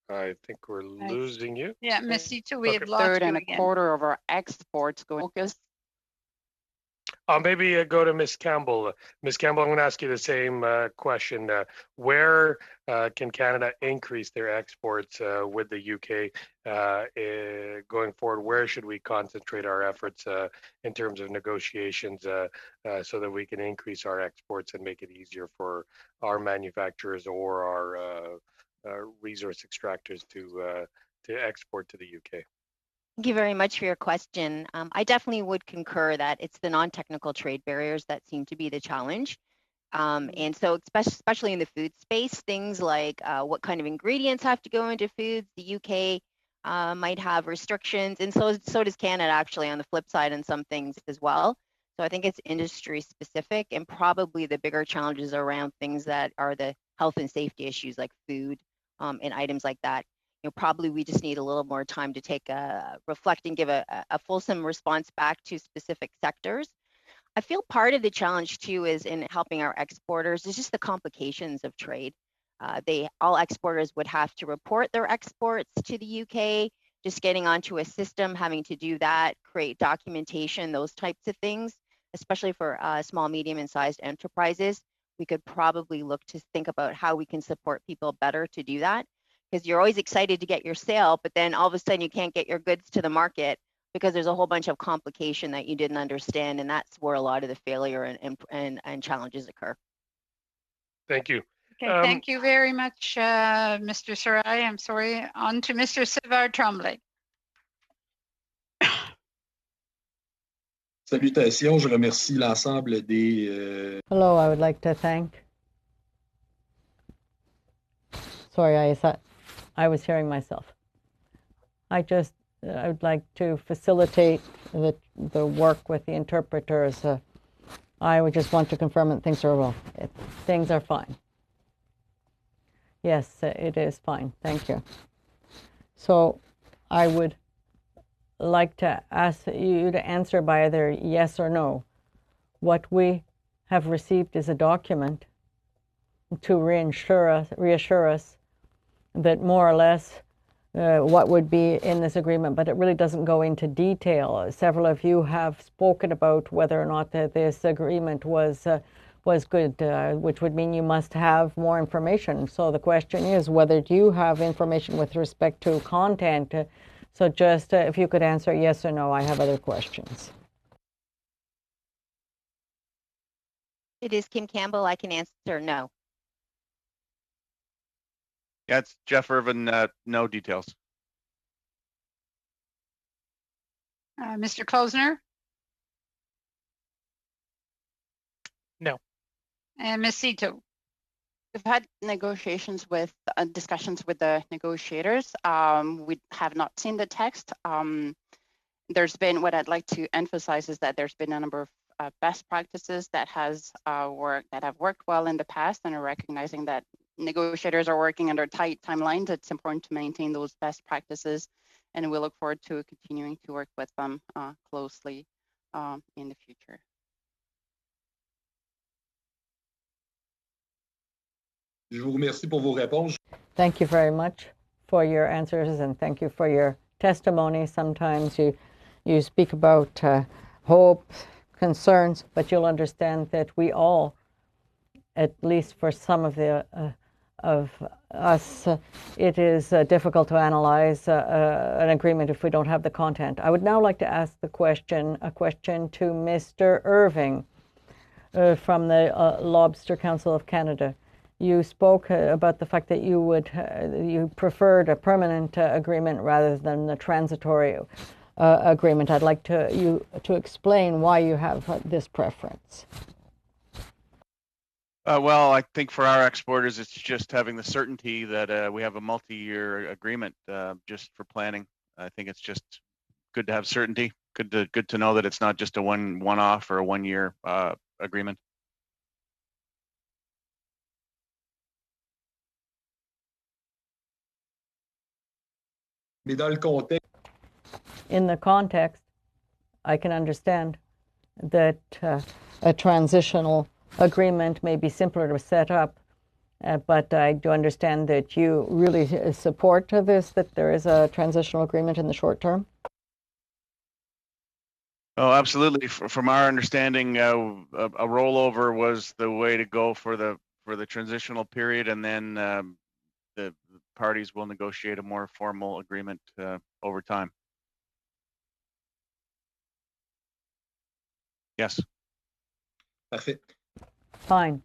I think we're losing you. Yeah, Ms. Citeau, we have lost third you and again. a quarter of our exports going focus. Maybe go to Ms. Campbell. Ms. Campbell, I'm going to ask you the same question. Where can Canada increase their exports with the UK going forward? Where should we concentrate our efforts in terms of negotiations so that we can increase our exports and make it easier for our manufacturers or our resource extractors to export to the UK. Thank you very much for your question. I definitely would concur that it's the non-technical trade barriers that seem to be the challenge. And so especially in the food space, things like what kind of ingredients have to go into foods, the UK might have restrictions, and so does Canada actually on the flip side on some things as well. So I think it's industry specific, and probably the bigger challenges around things that are the health and safety issues like food and items like that. You know, probably we just need a little more time to take a reflect and give a fulsome response back to specific sectors. I feel part of the challenge too is in helping our exporters is just the complications of trade. All exporters would have to report their exports to the UK, just getting onto a system, having to do that, create documentation, those types of things, especially for small, medium, and sized enterprises. We could probably look to think about how we can support people better to do that, because you're always excited to get your sale, but then all of a sudden you can't get your goods to the market because there's a whole bunch of complication that you didn't understand, and that's where a lot of the failure and challenges occur. Thank you. Okay, thank you very much, Mr. Sarai. I'm sorry. On to Mr. Savard Tremblay. Salutations, je remercie l'ensemble des... Hello, I would like to thank... Sorry, I thought I was hearing myself. I would like to facilitate the work with the interpreters. I would just want to confirm that things are well. Things are fine. Yes, it is fine. Thank you. So I would like to ask you to answer by either yes or no. What we have received is a document to reassure us that more or less what would be in this agreement, but it really doesn't go into detail. Several of you have spoken about whether or not this agreement was good, which would mean you must have more information. So the question is, whether do you have information with respect to content? So just if you could answer yes or no, I have other questions. It is Kim Campbell. I can answer no. Yeah, it's Jeff Irvin, no details. Mr. Klosner? No. And Ms. Cito? We've had negotiations with discussions with the negotiators. We have not seen the text. There's been, what I'd like to emphasize is that there's been a number of best practices that have worked well in the past, and are recognizing that negotiators are working under tight timelines. It's important to maintain those best practices, and we look forward to continuing to work with them closely in the future. Je vous remercie pour vos réponses. Thank you very much for your answers, and thank you for your testimony. Sometimes you speak about hope, concerns, but you'll understand that we all, at least for some of us, it is difficult to analyze an agreement if we don't have the content. I would now like to ask a question to Mr. Irving from the Lobster Council of Canada. You spoke about the fact that you preferred a permanent agreement rather than the transitory agreement. I'd like you to explain why you have this preference. Well, I think for our exporters, it's just having the certainty that we have a multi-year agreement just for planning. I think it's just good to have certainty. Good to know that it's not just a one-off or a one-year agreement. In the context, I can understand that a transitional agreement may be simpler to set up, but I do understand that you really support this, that there is a transitional agreement in the short term. Oh, absolutely. From our understanding, a rollover was the way to go for the transitional period, and then the parties will negotiate a more formal agreement over time. Yes. Parfait. Fine.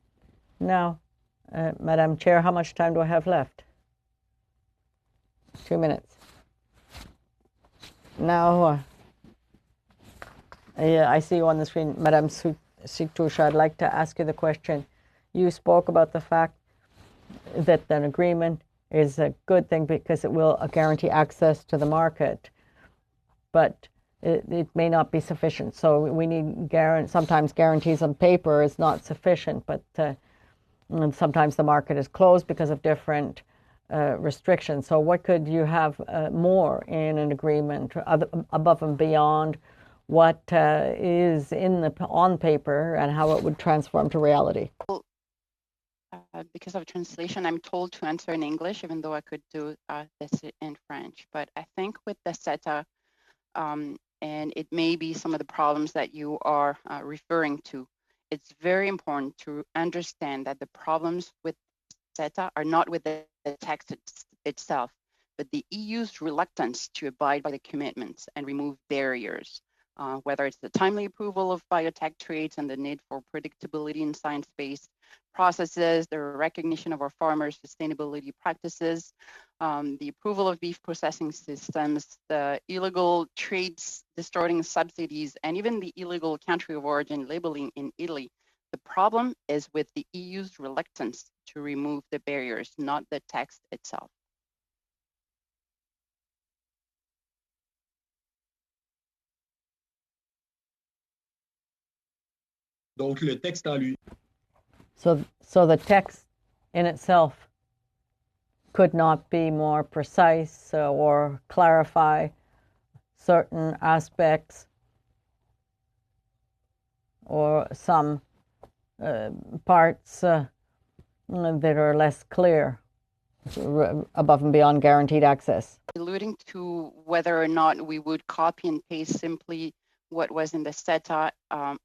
Now, Madam Chair, how much time do I have left? 2 minutes. Now, I see you on the screen, Madame Sictouche. I'd like to ask you the question. You spoke about the fact that an agreement is a good thing because it will guarantee access to the market, but it may not be sufficient. So we need sometimes guarantees on paper is not sufficient, but and sometimes the market is closed because of different restrictions. So what could you have more in an agreement above and beyond what is on paper and how it would transform to reality? Because of translation, I'm told to answer in English, even though I could do this in French. But I think with the CETA, and it may be some of the problems that you are referring to, it's very important to understand that the problems with CETA are not with the text itself, but the EU's reluctance to abide by the commitments and remove barriers, whether it's the timely approval of biotech traits and the need for predictability in science-based processes, the recognition of our farmers' sustainability practices, the approval of beef processing systems, the illegal trades distorting subsidies, and even the illegal country of origin labeling in Italy. The problem is with the EU's reluctance to remove the barriers, not the text itself. Donc, le texte en lui. So the text in itself could not be more precise or clarify certain aspects or some parts that are less clear above and beyond guaranteed access. Alluding to whether or not we would copy and paste simply what was in the CETA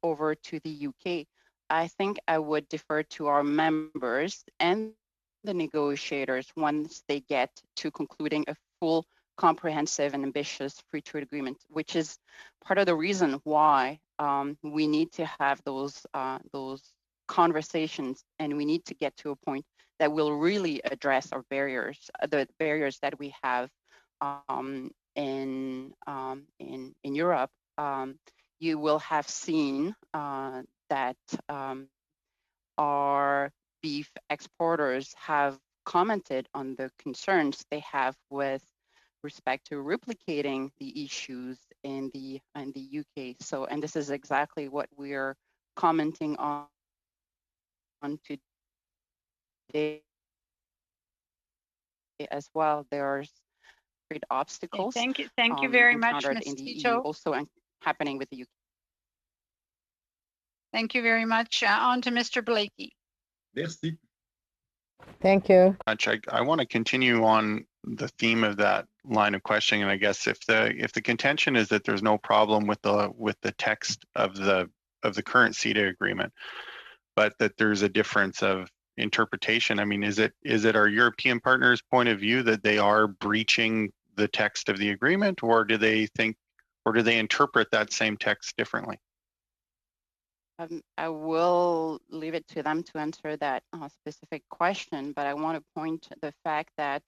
over to the UK, I think I would defer to our members and the negotiators once they get to concluding a full, comprehensive and ambitious free trade agreement, which is part of the reason why we need to have those conversations, and we need to get to a point that will really address our barriers, the barriers that we have in Europe. You will have seen that our beef exporters have commented on the concerns they have with respect to replicating the issues in the UK. So, and this is exactly what we're commenting on today as well. There's great obstacles. Thank you very much, encountered Ms. in the EU, Tito. also happening with the UK. Thank you very much. On to Mr. Blakey. Merci. Thank you. I want to continue on the theme of that line of questioning, and I guess if the contention is that there's no problem with the text of the current CITA agreement, but that there's a difference of interpretation. I mean, is it our European partners' point of view that they are breaching the text of the agreement, or do they interpret that same text differently? I will leave it to them to answer that specific question, but I want to point to the fact that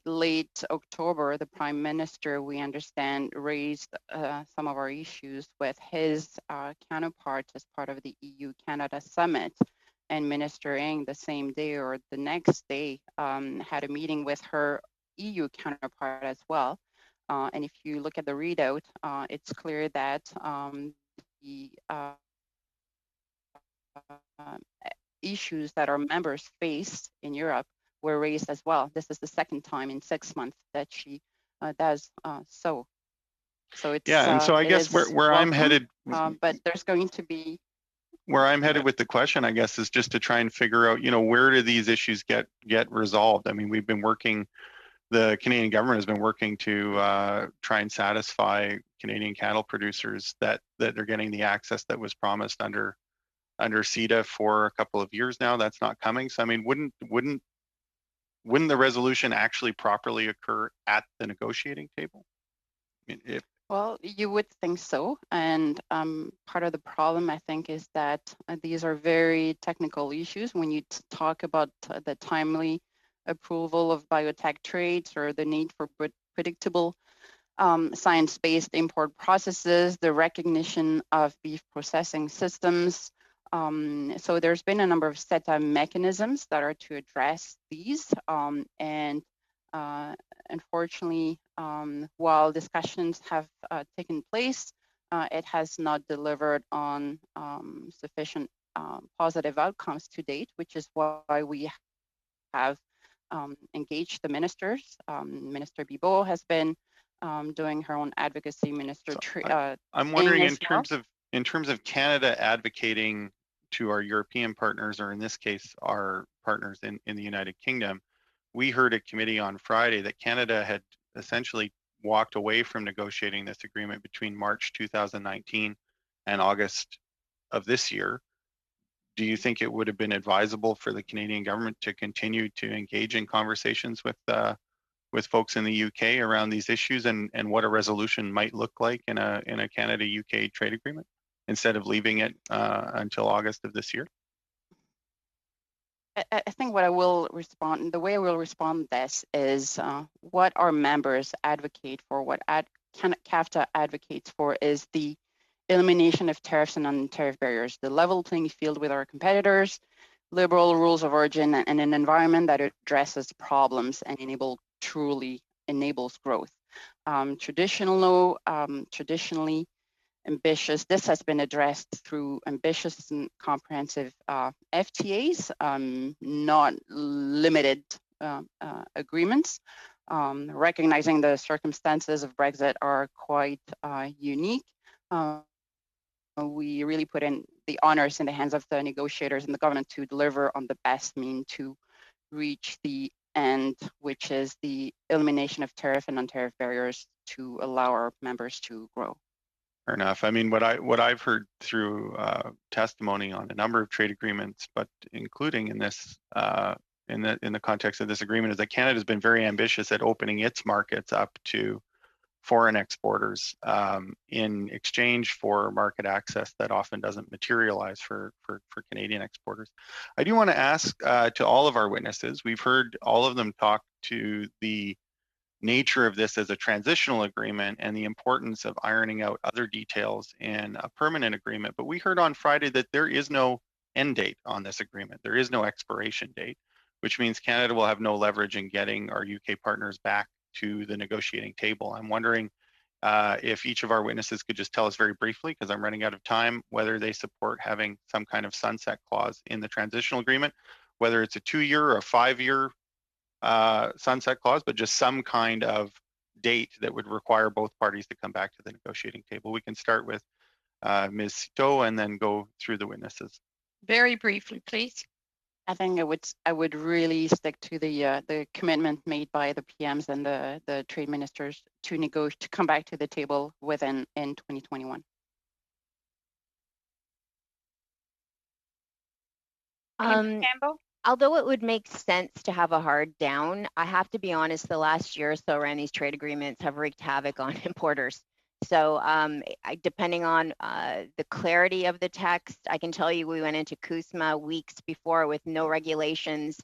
late October, the Prime Minister, we understand, raised some of our issues with his counterparts as part of the EU-Canada Summit. And Minister Ng, the same day or the next day, had a meeting with her EU counterpart as well. And if you look at the readout, it's clear that the issues that our members face in Europe were raised as well. This is the second time in 6 months that she does so. So it's and so I guess where welcome, I'm headed, but there's going to be where I'm headed with the question, I guess, is just to try and figure out, where do these issues get resolved? I mean, we've been working. The Canadian government has been working to try and satisfy Canadian cattle producers that they're getting the access that was promised under CITA for a couple of years now. That's not coming. So I mean, wouldn't the resolution actually properly occur at the negotiating table? I mean, well, you would think so. And part of the problem, I think, is that these are very technical issues. When you talk about the timely approval of biotech trades or the need for predictable science-based import processes, the recognition of beef processing systems. So there's been a number of CIIT mechanisms that are to address these. And unfortunately, while discussions have taken place, it has not delivered on sufficient positive outcomes to date, which is why we have engaged the ministers. Minister Bibeau has been doing her own advocacy. I'm wondering in terms of Canada advocating to our European partners, or in this case, our partners in the United Kingdom, we heard at committee on Friday that Canada had essentially walked away from negotiating this agreement between March 2019 and August of this year. Do you think it would have been advisable for the Canadian government to continue to engage in conversations with folks in the UK around these issues and what a resolution might look like in a Canada-UK trade agreement instead of leaving it until August of this year? I think what I will respond, the way I will respond to this is what our members advocate for, what CAFTA advocates for is the elimination of tariffs and non-tariff barriers, the level playing field with our competitors, liberal rules of origin, and an environment that addresses problems and truly enables growth. Traditionally ambitious, this has been addressed through ambitious and comprehensive FTAs, not limited agreements. Recognizing the circumstances of Brexit are quite unique. We really put in the honors in the hands of the negotiators and the government to deliver on the best mean to reach the end, which is the elimination of tariff and non-tariff barriers to allow our members to grow. Fair enough. I mean, what I've heard through testimony on a number of trade agreements, but including in this in the context of this agreement, is that Canada has been very ambitious at opening its markets up to foreign exporters in exchange for market access that often doesn't materialize for Canadian exporters. I do want to ask to all of our witnesses, we've heard all of them talk to the nature of this as a transitional agreement and the importance of ironing out other details in a permanent agreement. But we heard on Friday that there is no end date on this agreement. There is no expiration date, which means Canada will have no leverage in getting our UK partners back to the negotiating table. I'm wondering if each of our witnesses could just tell us very briefly, because I'm running out of time, whether they support having some kind of sunset clause in the transitional agreement, whether it's a 2-year or a 5-year sunset clause, but just some kind of date that would require both parties to come back to the negotiating table. We can start with Ms. Citeau and then go through the witnesses. Very briefly, please. I think I would really stick to the commitment made by the PMs and the trade ministers to come back to the table in 2021. Campbell? Although it would make sense to have a hard down, I have to be honest, the last year or so around these trade agreements have wreaked havoc on importers. So depending on the clarity of the text, I can tell you we went into CUSMA weeks before with no regulations,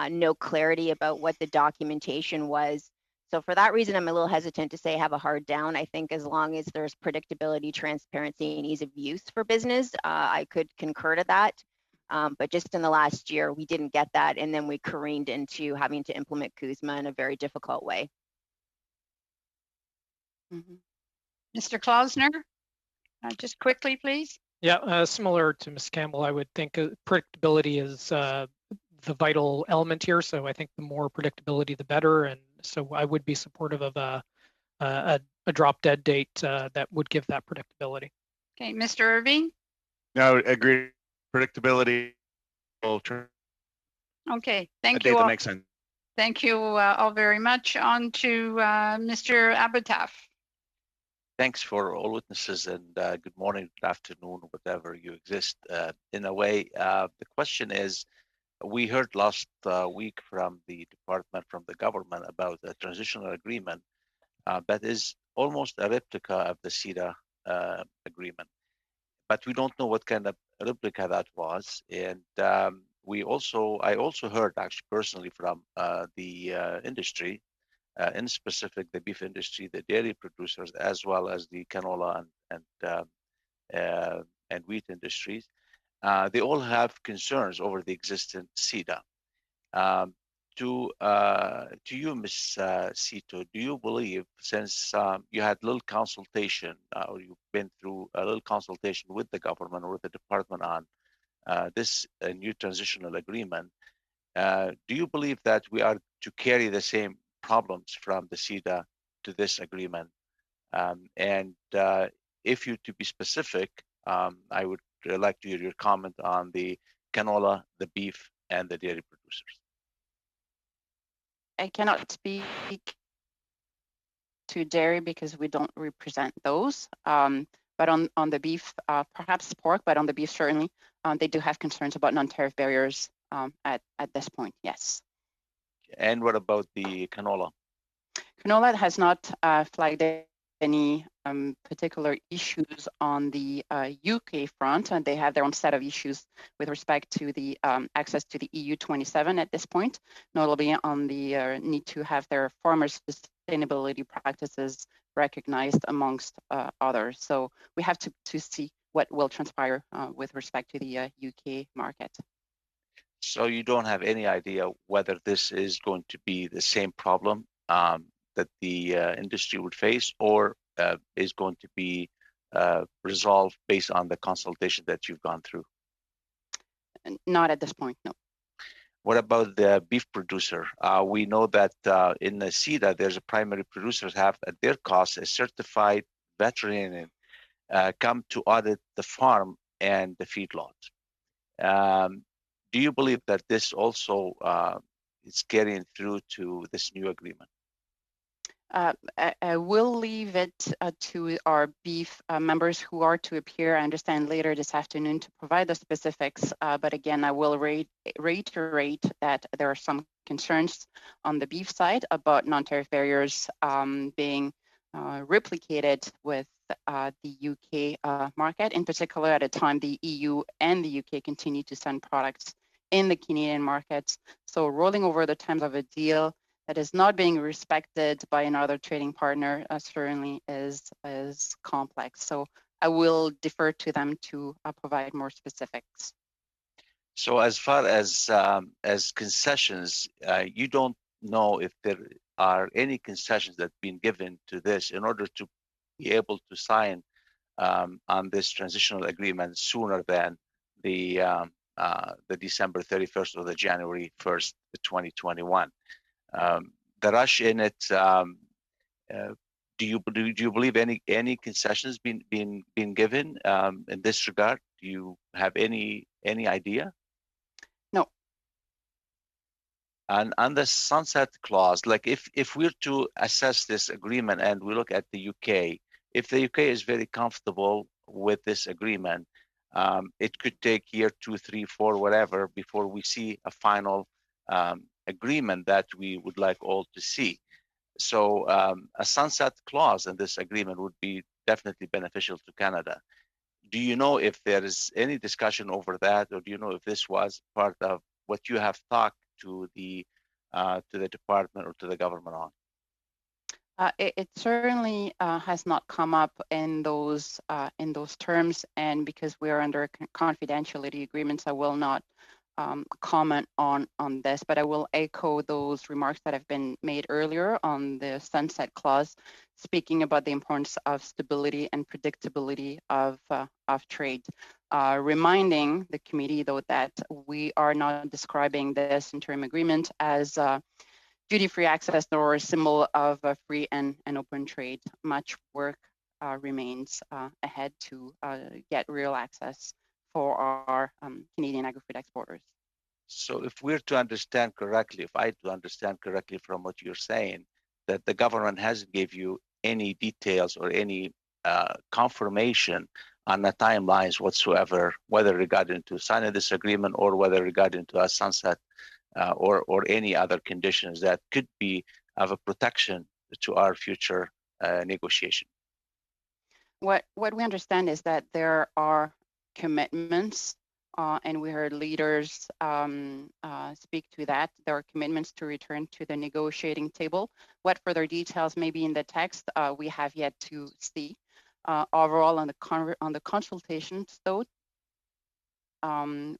no clarity about what the documentation was. So for that reason, I'm a little hesitant to say have a hard down. I think as long as there's predictability, transparency, and ease of use for business, I could concur to that. But just in the last year, we didn't get that, and then we careened into having to implement CUSMA in a very difficult way. Mm-hmm. Mr. Klausner, just quickly, please. Yeah, similar to Ms. Campbell, I would think predictability is the vital element here. So I think the more predictability, the better. And so I would be supportive of a drop dead date that would give that predictability. Okay, Mr. Irving? No, agree. Predictability. Okay, thank you all. That makes sense. Thank you all very much. On to Mr. Abataf. Thanks for all witnesses, and good morning, good afternoon, whatever you exist. In a way, the question is, we heard last week from the department, from the government, about a transitional agreement that is almost a replica of the CETA agreement. But we don't know what kind of replica that was. And I also heard actually personally from the industry, in specific the beef industry, the dairy producers, as well as the canola and wheat industries. They all have concerns over the existing CETA. To you, Ms. Cito, do you believe, since you had little consultation, or you've been through a little consultation with the government or with the department on this new transitional agreement, do you believe that we are to carry the same problems from the CETA to this agreement? And if you to be specific, I would like to hear your comment on the canola, the beef, and the dairy producers. I cannot speak to dairy because we don't represent those. But on the beef, perhaps pork, but on the beef, certainly, they do have concerns about non-tariff barriers at this point, yes. And what about the canola? Canola has not flagged any particular issues on the UK front, and they have their own set of issues with respect to the access to the EU 27 at this point, notably on the need to have their farmers' sustainability practices recognized amongst others. So we have to see what will transpire with respect to the UK market. So you don't have any idea whether this is going to be the same problem that the industry would face, or is going to be resolved based on the consultation that you've gone through? Not at this point, no. What about the beef producer? We know that in the CETA, there's a primary producers have at their cost a certified veterinarian come to audit the farm and the feedlot. Do you believe that this also is carrying through to this new agreement? I will leave it to our beef members who are to appear, I understand, later this afternoon to provide the specifics. But again, I will reiterate that there are some concerns on the beef side about non-tariff barriers being replicated with the UK market, in particular at a time the EU and the UK continue to send products in the Canadian markets. So rolling over the terms of a deal that is not being respected by another trading partner certainly is complex. So I will defer to them to provide more specifics. So as far as concessions, you don't know if there are any concessions that have been given to this in order to be able to sign on this transitional agreement sooner than the December 31st or the January 1st, 2021. The rush in it. Do you believe any concessions been given in this regard? Do you have any idea? No. And on the sunset clause, like if we're to assess this agreement and we look at the UK, if the UK is very comfortable with this agreement, it could take year 2, 3, 4, whatever before we see a final agreement that we would like all to see. So a sunset clause in this agreement would be definitely beneficial to Canada. Do you know if there is any discussion over that, or do you know if this was part of what you have talked to the department or to the government on? It certainly has not come up in those terms, and because we are under confidentiality agreements, I will not comment on this, but I will echo those remarks that have been made earlier on the sunset clause, speaking about the importance of stability and predictability of trade. Reminding the committee, though, that we are not describing this interim agreement as duty-free access or a symbol of free and open trade. Much work remains ahead to get real access for our Canadian agri-food exporters. So if we're to understand correctly, if I to understand correctly from what you're saying, that the government hasn't gave you any details or any confirmation on the timelines whatsoever, whether regarding to signing this agreement or whether regarding to a sunset or any other conditions that could be of a protection to our future negotiation. What we understand is that there are commitments and we heard leaders speak to that. There are commitments to return to the negotiating table. What further details may be in the text, we have yet to see. Overall, on the consultations, though,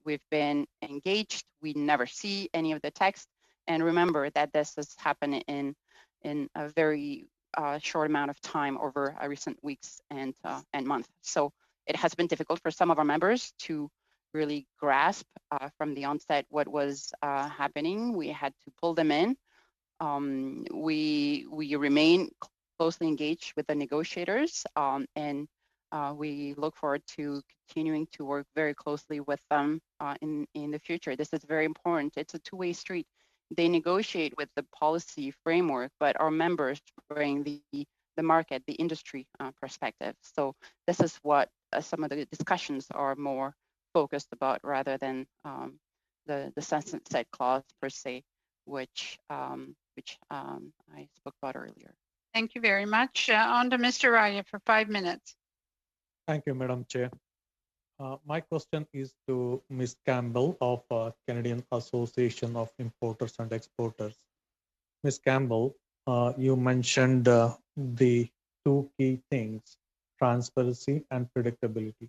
we've been engaged. We never see any of the text. And remember that this has happened in a very short amount of time over recent weeks and months. So it has been difficult for some of our members to really grasp from the onset what was happening. We had to pull them in. We remain closely engaged with the negotiators, and we look forward to continuing to work very closely with them in the future. This is very important. It's a two-way street. They negotiate with the policy framework, but our members bring the market, the industry perspective. So this is what some of the discussions are more focused about, rather than the sunset clause per se, which I spoke about earlier. Thank you very much. On to Mr. Raya for 5 minutes. Thank you, Madam Chair. My question is to Ms. Campbell of Canadian Association of Importers and Exporters. Ms. Campbell, you mentioned the two key things, transparency and predictability.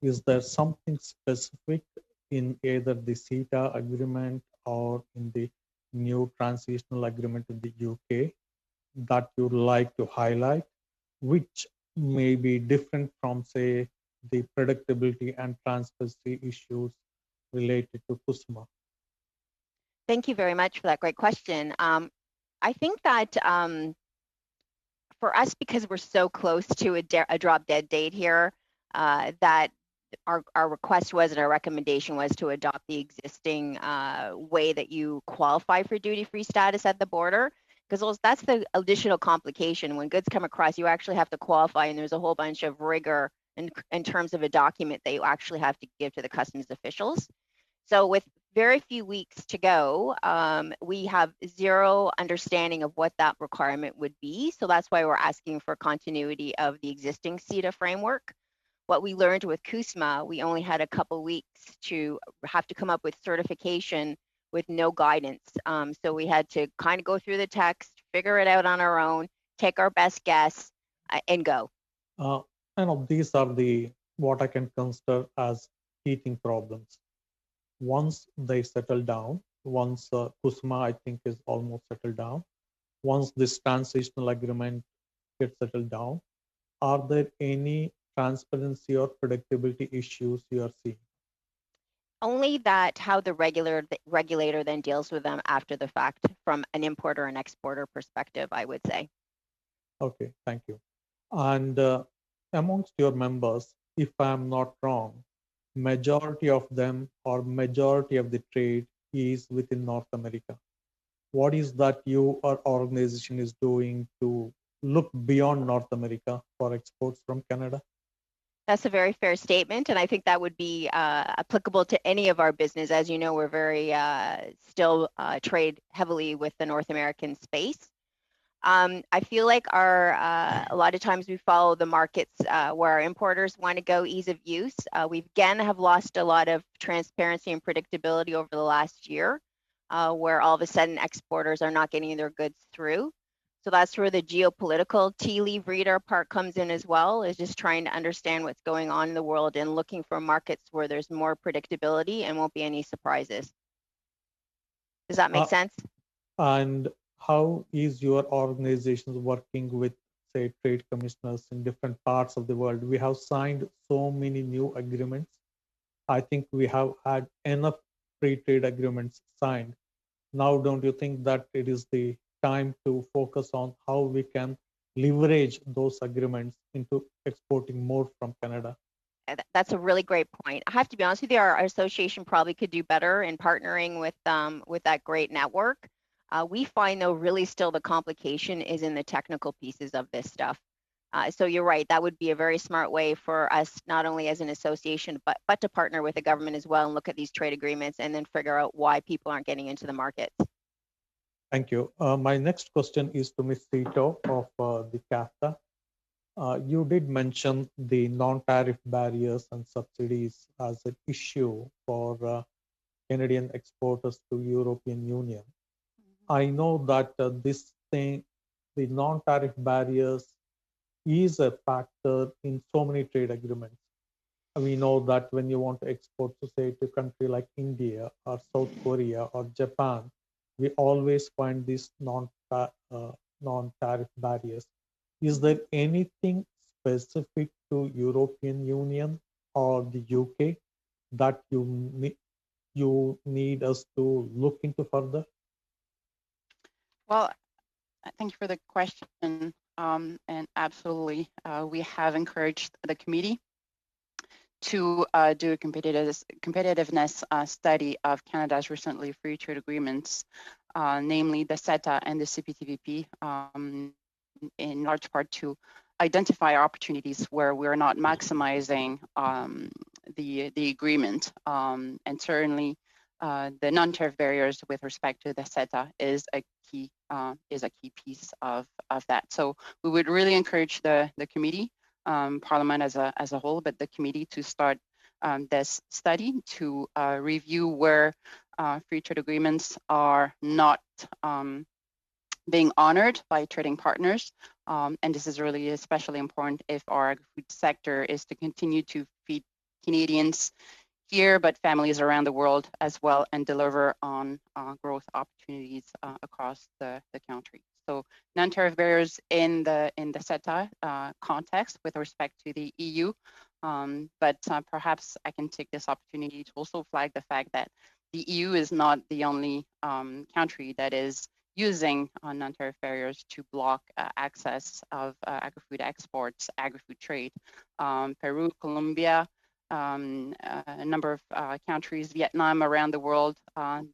Is there something specific in either the CETA agreement or in the new transitional agreement in the UK that you'd like to highlight, which may be different from, say, the predictability and transparency issues related to CUSMA? Thank you very much for that great question. I think that for us, because we're so close to a drop dead date here, that our request was and our recommendation was to adopt the existing way that you qualify for duty-free status at the border, because that's the additional complication. When goods come across, you actually have to qualify, and there's a whole bunch of rigor in terms of a document that you actually have to give to the customs officials. So with very few weeks to go, we have zero understanding of what that requirement would be. So that's why we're asking for continuity of the existing CETA framework. What we learned with CUSMA, we only had a couple weeks to have to come up with certification with no guidance. So we had to kind of go through the text, figure it out on our own, take our best guess, and go. I know these are what I can consider as heating problems. Once they settle down, once CUSMA, I think, is almost settled down, once this transitional agreement gets settled down, are there any transparency or predictability issues you are seeing? Only that how the regulator then deals with them after the fact from an importer and exporter perspective, I would say. Okay, thank you. And amongst your members, if I'm not wrong, majority of them or majority of the trade is within North America. What is that your organization is doing to look beyond North America for exports from Canada? That's a very fair statement, and I think that would be applicable to any of our business. As you know, we're very still trade heavily with the North American space. I feel like a lot of times we follow the markets where our importers want to go, ease of use. We again have lost a lot of transparency and predictability over the last year, where all of a sudden exporters are not getting their goods through. So that's where the geopolitical tea leaf reader part comes in as well, is just trying to understand what's going on in the world and looking for markets where there's more predictability and won't be any surprises. Does that make sense? And how is your organization working with, say, trade commissioners in different parts of the world? We have signed so many new agreements. I think we have had enough free trade agreements signed. Now, don't you think that it is the time to focus on how we can leverage those agreements into exporting more from Canada? That's a really great point. I have to be honest with you, our association probably could do better in partnering with that great network. We find, though, really still the complication is in the technical pieces of this stuff. So you're right, that would be a very smart way for us, not only as an association, but to partner with the government as well and look at these trade agreements and then figure out why people aren't getting into the markets. Thank you. My next question is to Ms. Cito of the CAFTA. You did mention the non-tariff barriers and subsidies as an issue for Canadian exporters to European Union. I know that this thing, the non-tariff barriers, is a factor in so many trade agreements. We know that when you want to export to, say, to a country like India or South Korea or Japan, we always find these non-tariff barriers. Is there anything specific to European Union or the UK that you need us to look into further? Well, thank you for the question. And absolutely, we have encouraged the committee to do a competitiveness study of Canada's recently free trade agreements, namely the CETA and the CPTPP, in large part to identify opportunities where we're not maximizing the agreement. And certainly the non-tariff barriers with respect to the CETA is a key piece of that. So we would really encourage the committee, Parliament as a whole, but the committee to start this study to review where free trade agreements are not being honored by trading partners. And this is really especially important if our food sector is to continue to feed Canadians here, but families around the world as well, and deliver on growth opportunities across the country. So non-tariff barriers in the CETA context with respect to the EU, but perhaps I can take this opportunity to also flag the fact that the EU is not the only country that is using non-tariff barriers to block access of agri-food exports, agri-food trade. Peru, Colombia, a number of countries, Vietnam, around the world,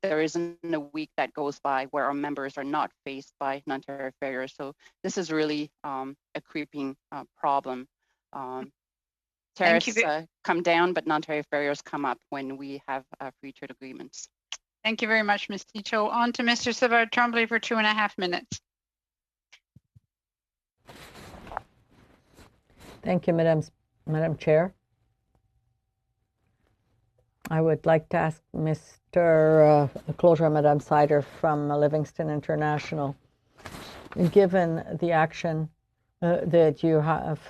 there isn't a week that goes by where our members are not faced by non-tariff barriers. So this is really a creeping problem. Tariffs come down, but non-tariff barriers come up when we have free trade agreements. Thank you very much, Ms. Tito. On to Mr. Savard Tremblay for 2.5 minutes. Thank you, Madam Chair. I would like to ask Mr. Closer, Madame Sider from Livingston International, given the action that you have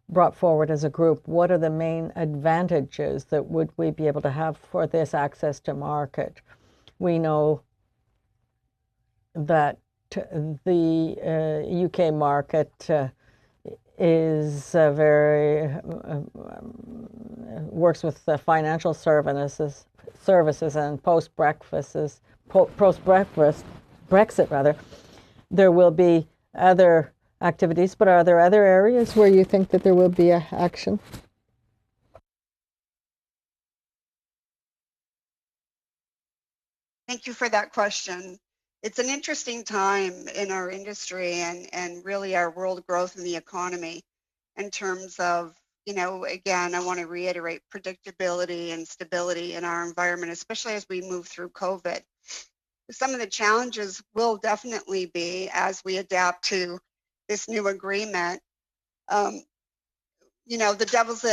brought forward as a group, what are the main advantages that would we be able to have for this access to market? We know that the UK market is works with financial services and post-Brexit rather, there will be other activities, but are there other areas where you think that there will be action? Thank you for that question. It's an interesting time in our industry and really our world growth in the economy in terms of, again, I want to reiterate predictability and stability in our environment, especially as we move through COVID. Some of the challenges will definitely be as we adapt to this new agreement. The devil's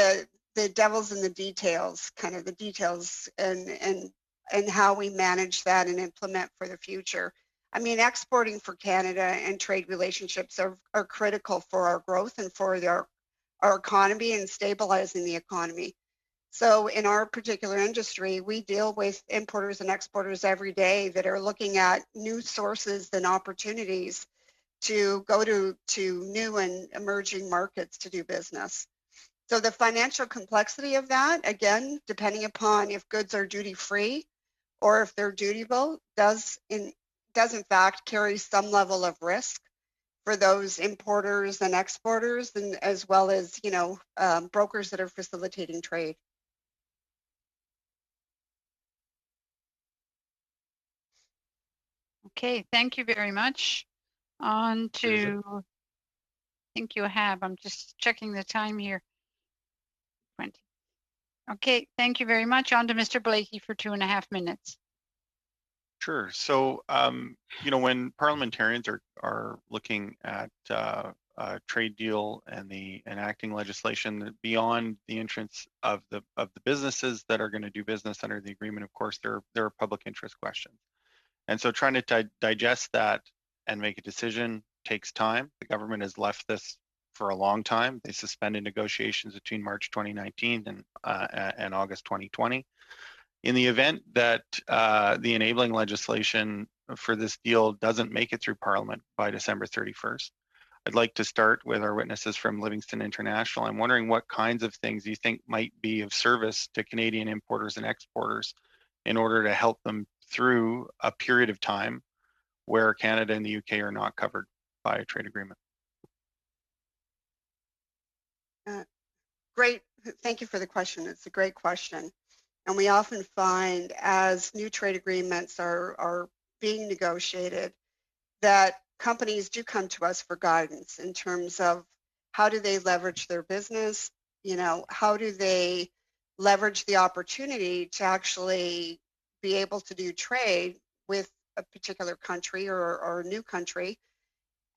in the details, kind of the details and how we manage that and implement for the future. I mean, exporting for Canada and trade relationships are critical for our growth and for our economy and stabilizing the economy. So in our particular industry, we deal with importers and exporters every day that are looking at new sources and opportunities to go to new and emerging markets to do business. So the financial complexity of that, again, depending upon if goods are duty-free or if they're dutiable, does in fact carry some level of risk for those importers and exporters, and as well as brokers that are facilitating trade. Okay, thank you very much. On to, I think you have, I'm just checking the time here. 20. Okay, thank you very much. On to Mr. Blakey for 2.5 minutes. Sure. So, when parliamentarians are looking at trade deal and the enacting legislation beyond the entrance of the businesses that are going to do business under the agreement. Of course, there are public interest questions, and so trying to digest that and make a decision takes time. The government has left this for a long time. They suspended negotiations between March 2019 and August 2020. In the event that the enabling legislation for this deal doesn't make it through Parliament by December 31st, I'd like to start with our witnesses from Livingston International. I'm wondering what kinds of things you think might be of service to Canadian importers and exporters in order to help them through a period of time where Canada and the UK are not covered by a trade agreement. Great, thank you for the question. It's a great question. And we often find as new trade agreements are being negotiated that companies do come to us for guidance in terms of how do they leverage their business, you know, how do they leverage the opportunity to actually be able to do trade with a particular country or a new country,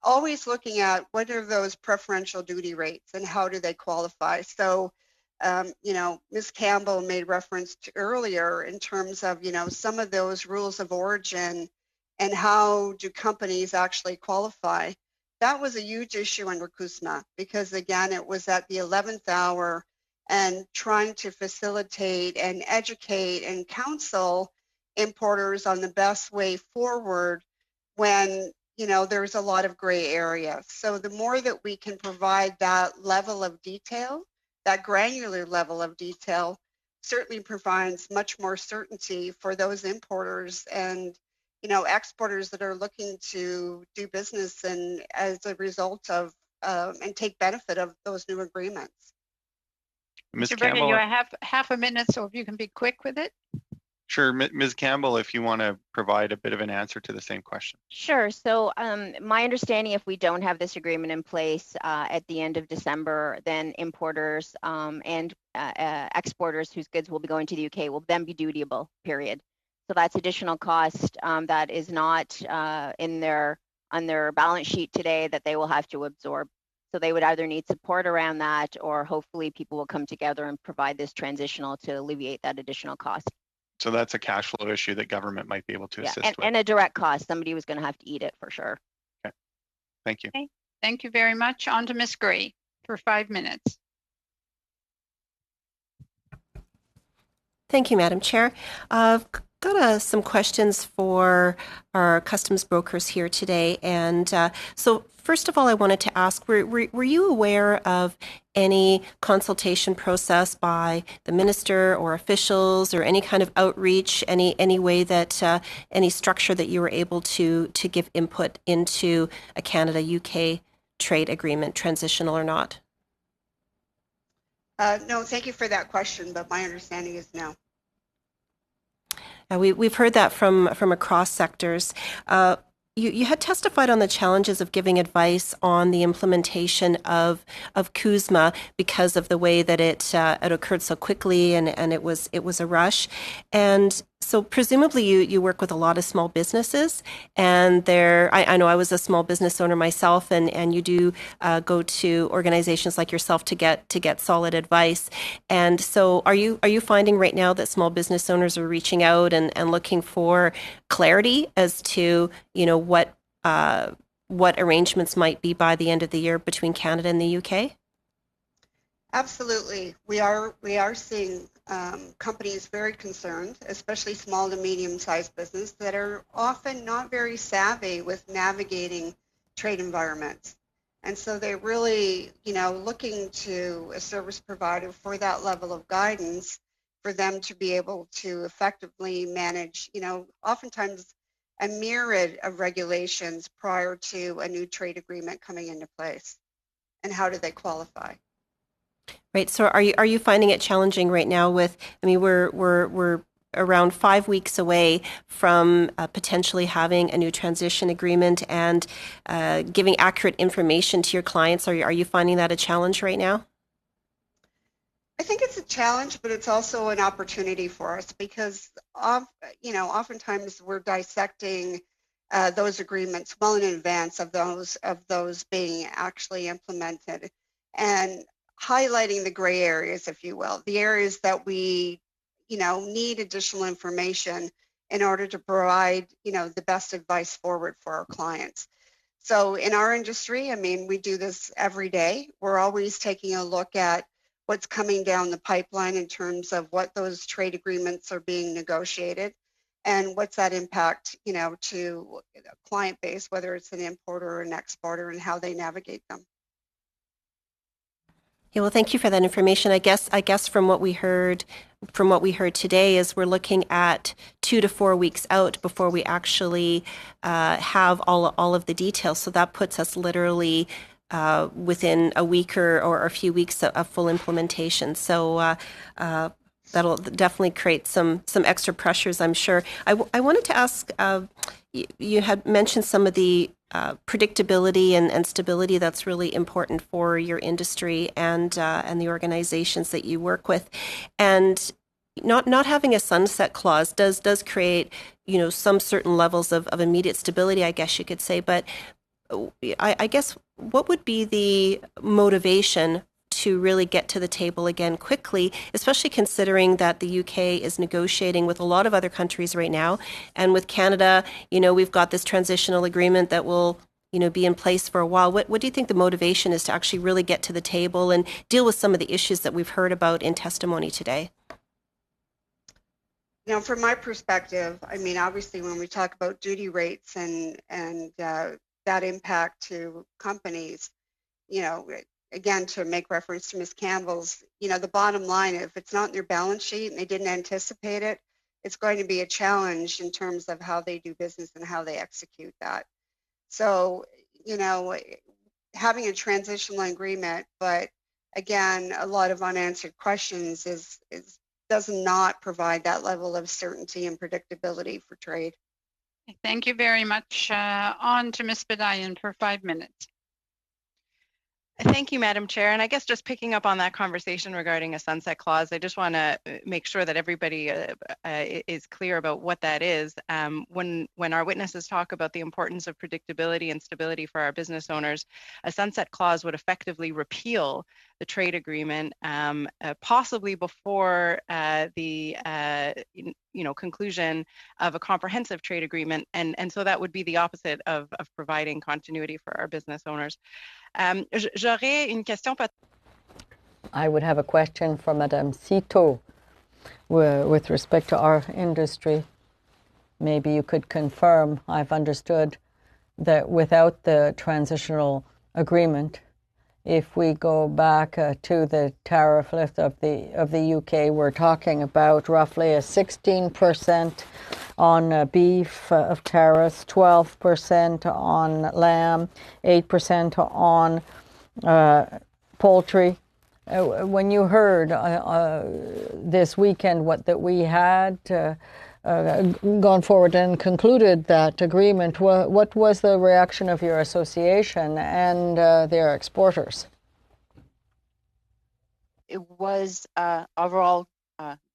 always looking at what are those preferential duty rates and how do they qualify. So, you know, Ms. Campbell made reference to earlier in terms of, you know, some of those rules of origin and how do companies actually qualify. That was a huge issue under CUSMA because, again, it was at the 11th hour and trying to facilitate and educate and counsel importers on the best way forward when, you know, there's a lot of gray area. So the more that we can provide that level of detail, that granular level of detail, certainly provides much more certainty for those importers and, you know, exporters that are looking to do business and as a result of and take benefit of those new agreements. Ms. Mr. Campbell, Bergen, you have half a minute, so if you can be quick with it. Sure, Ms. Campbell, if you want to provide a bit of an answer to the same question. Sure. So my understanding, if we don't have this agreement in place at the end of December, then importers and exporters whose goods will be going to the UK will then be dutiable, period. So that's additional cost that is not on their balance sheet today that they will have to absorb. So they would either need support around that, or hopefully people will come together and provide this transitional to alleviate that additional cost. So that's a cash flow issue that government might be able to assist with. And a direct cost. Somebody was going to have to eat it for sure. Okay, thank you. Okay. Thank you very much. On to Ms. Gray for 5 minutes. Thank you, Madam Chair. I've got some questions for our customs brokers here today. And so first of all, I wanted to ask, were you aware of any consultation process by the minister or officials or any kind of outreach, any way that, any structure that you were able to give input into a Canada-UK trade agreement, transitional or not? No, thank you for that question, but my understanding is no. We've heard that from across sectors. You had testified on the challenges of giving advice on the implementation of CUSMA because of the way that it occurred so quickly and it was a rush. And so presumably you work with a lot of small businesses, and I know I was a small business owner myself, and you do go to organizations like yourself to get solid advice. And so are you finding right now that small business owners are reaching out and looking for clarity as to, you know, what arrangements might be by the end of the year between Canada and the UK? Absolutely. We are seeing companies very concerned, especially small to medium-sized business that are often not very savvy with navigating trade environments. And so they're really, you know, looking to a service provider for that level of guidance for them to be able to effectively manage, you know, oftentimes a myriad of regulations prior to a new trade agreement coming into place. And how do they qualify? Right. So are you finding it challenging right now with, I mean, we're around 5 weeks away from potentially having a new transition agreement and giving accurate information to your clients. Are you finding that a challenge right now? I think it's a challenge, but it's also an opportunity for us because, you know, oftentimes we're dissecting those agreements well in advance of those being actually implemented, and highlighting the gray areas, if you will, the areas that we, need additional information in order to provide, the best advice forward for our clients. So in our industry, I mean, we do this every day. We're always taking a look at what's coming down the pipeline in terms of what those trade agreements are being negotiated and what's that impact, to a client base, whether it's an importer or an exporter, and how they navigate them. Yeah, well, thank you for that information. I guess from what we heard today is we're looking at 2 to 4 weeks out before we actually have all of the details. So that puts us literally within a week or a few weeks of full implementation. So that'll definitely create some extra pressures, I'm sure. I wanted to ask, you had mentioned some of the predictability and stability that's really important for your industry and the organizations that you work with, and not having a sunset clause does create some certain levels of immediate stability, I guess you could say. But I guess what would be the motivation to really get to the table again quickly, especially considering that the UK is negotiating with a lot of other countries right now, and with Canada, we've got this transitional agreement that will be in place for a while. What do you think the motivation is to actually really get to the table and deal with some of the issues that we've heard about in testimony today? From my perspective, I mean, obviously when we talk about duty rates and that impact to companies, again, to make reference to Ms. Campbell's, the bottom line, if it's not in their balance sheet and they didn't anticipate it, it's going to be a challenge in terms of how they do business and how they execute that. So, having a transitional agreement, but again, a lot of unanswered questions does not provide that level of certainty and predictability for trade. Thank you very much. On to Ms. Bedian for 5 minutes. Thank you, Madam Chair. And I guess just picking up on that conversation regarding a sunset clause, I just want to make sure that everybody is clear about what that is. When our witnesses talk about the importance of predictability and stability for our business owners, a sunset clause would effectively repeal the trade agreement, possibly before the conclusion of a comprehensive trade agreement, and so that would be the opposite of providing continuity for our business owners. J'aurais une question. I would have a question for Madame CIIT with respect to our industry. Maybe you could confirm. I've understood that without the transitional agreement, if we go back to the tariff list of the UK, we're talking about roughly a 16% on beef of tariffs, 12% on lamb, 8% on poultry. When you heard this weekend that we had gone forward and concluded that agreement, what was the reaction of your association and their exporters? It was overall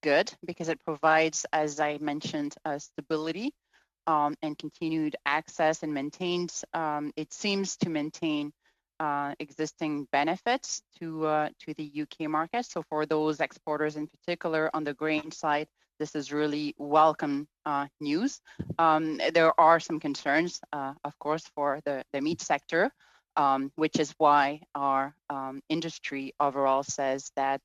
good because it provides, as I mentioned, stability and continued access, and maintains, it seems to maintain existing benefits to the UK market. So for those exporters in particular on the grain side, this is really welcome news. There are some concerns, of course, for the meat sector, which is why our industry overall says that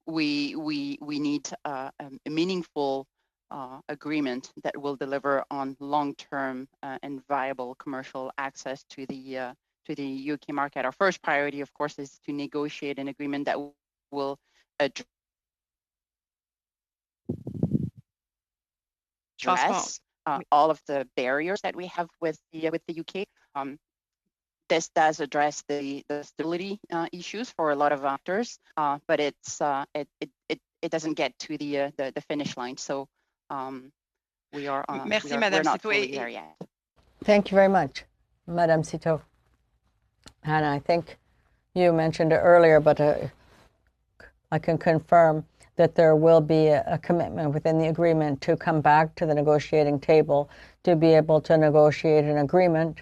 we need a meaningful agreement that will deliver on long-term and viable commercial access to the UK market. Our first priority, of course, is to negotiate an agreement that will address all of the barriers that we have with the UK. This does address the stability issues for a lot of actors, but it doesn't get to the finish line. So we are Merci, we're not fully there yet. Thank you very much, Madame CIIT. And I think you mentioned it earlier, but I can confirm that there will be a commitment within the agreement to come back to the negotiating table to be able to negotiate an agreement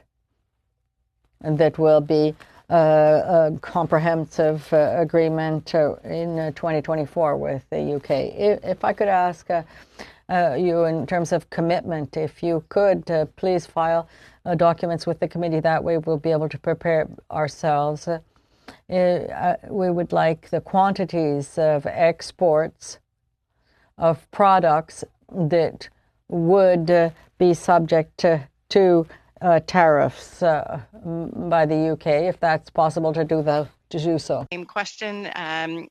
that will be a comprehensive agreement in 2024 with the UK. If I could ask you in terms of commitment, if you could please file documents with the committee, that way we'll be able to prepare ourselves. We would like the quantities of exports of products that would be subject to tariffs by the UK, if that's possible to do so. Same question.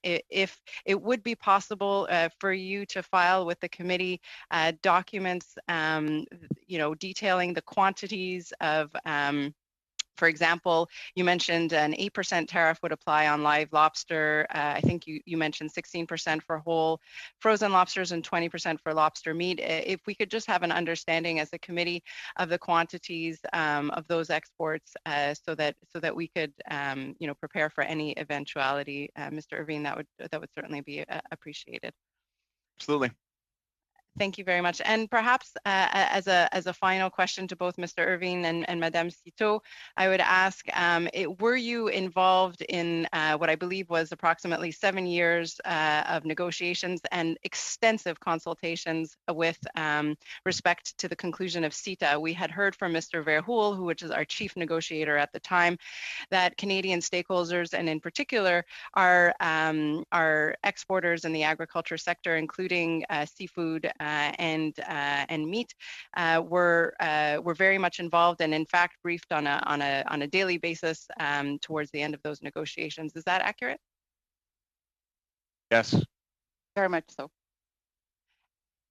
If it would be possible for you to file with the committee documents, detailing the quantities of for example, you mentioned an 8% tariff would apply on live lobster. I think you mentioned 16% for whole frozen lobsters and 20% for lobster meat. If we could just have an understanding as a committee of the quantities of those exports, so that we could prepare for any eventuality, Mr. Irvine, that would certainly be appreciated. Absolutely. Thank you very much. And perhaps as a final question to both Mr. Irvine and Madame CIIT, I would ask, were you involved in what I believe was approximately 7 years of negotiations and extensive consultations with respect to the conclusion of CITA? We had heard from Mr. Verhoel, which is our chief negotiator at the time, that Canadian stakeholders, and in particular our exporters in the agriculture sector, including seafood and meat, were very much involved and in fact briefed on a daily basis towards the end of those negotiations. Is that accurate? Yes. Very much so.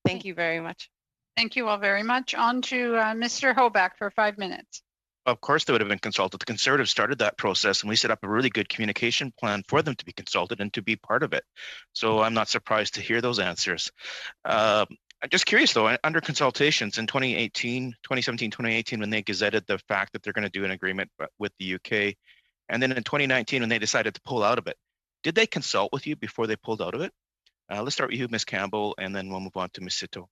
Thank you very much. Thank you all very much. On to Mr. Hoback for 5 minutes. Of course, they would have been consulted. The Conservatives started that process, and we set up a really good communication plan for them to be consulted and to be part of it. So I'm not surprised to hear those answers. I'm just curious, though, under consultations in 2017, 2018, when they gazetted the fact that they're going to do an agreement with the UK, and then in 2019, when they decided to pull out of it, did they consult with you before they pulled out of it? Let's start with you, Ms. Campbell, and then we'll move on to Ms. CIIT.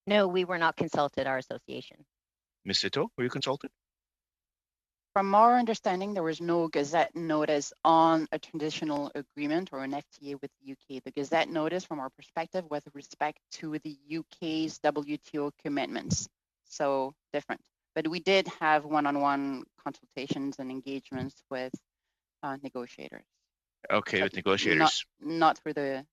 No, we were not consulted, our association. Ms. CIIT, were you consulted? From our understanding, there was no Gazette notice on a transitional agreement or an FTA with the UK. The Gazette notice, from our perspective, with respect to the UK's WTO commitments. So different. But we did have one-on-one consultations and engagements with negotiators. Okay, with negotiators. Not through the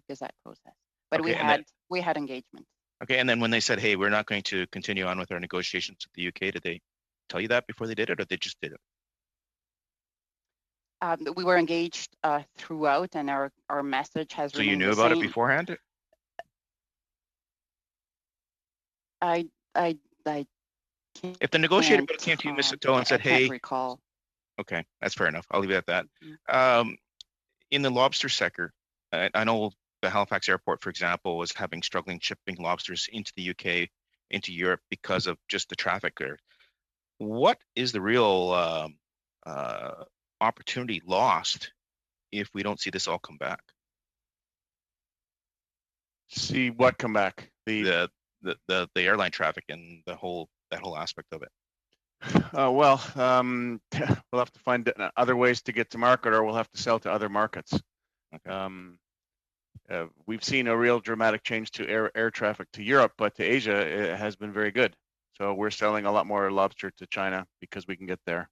Gazette process. But okay, we had engagement. Okay, and then when they said, hey, we're not going to continue on with our negotiations with the UK, did they tell you that before they did it, or they just did it? We were engaged throughout, and our message has so you knew about it beforehand? I can't. If the negotiator came to you, Ms. CIIT, and said, hey, can't recall. Okay, that's fair enough. I'll leave it at that. Mm-hmm. In the lobster sector, I know the Halifax airport, for example, was having struggling shipping lobsters into the UK, into Europe, because of just the traffic there. What is the real opportunity lost if we don't see this all come back? See what come back? The airline traffic and that whole aspect of it. Well, we'll have to find other ways to get to market, or we'll have to sell to other markets. Okay. We've seen a real dramatic change to air traffic to Europe, but to Asia, it has been very good. So we're selling a lot more lobster to China because we can get there.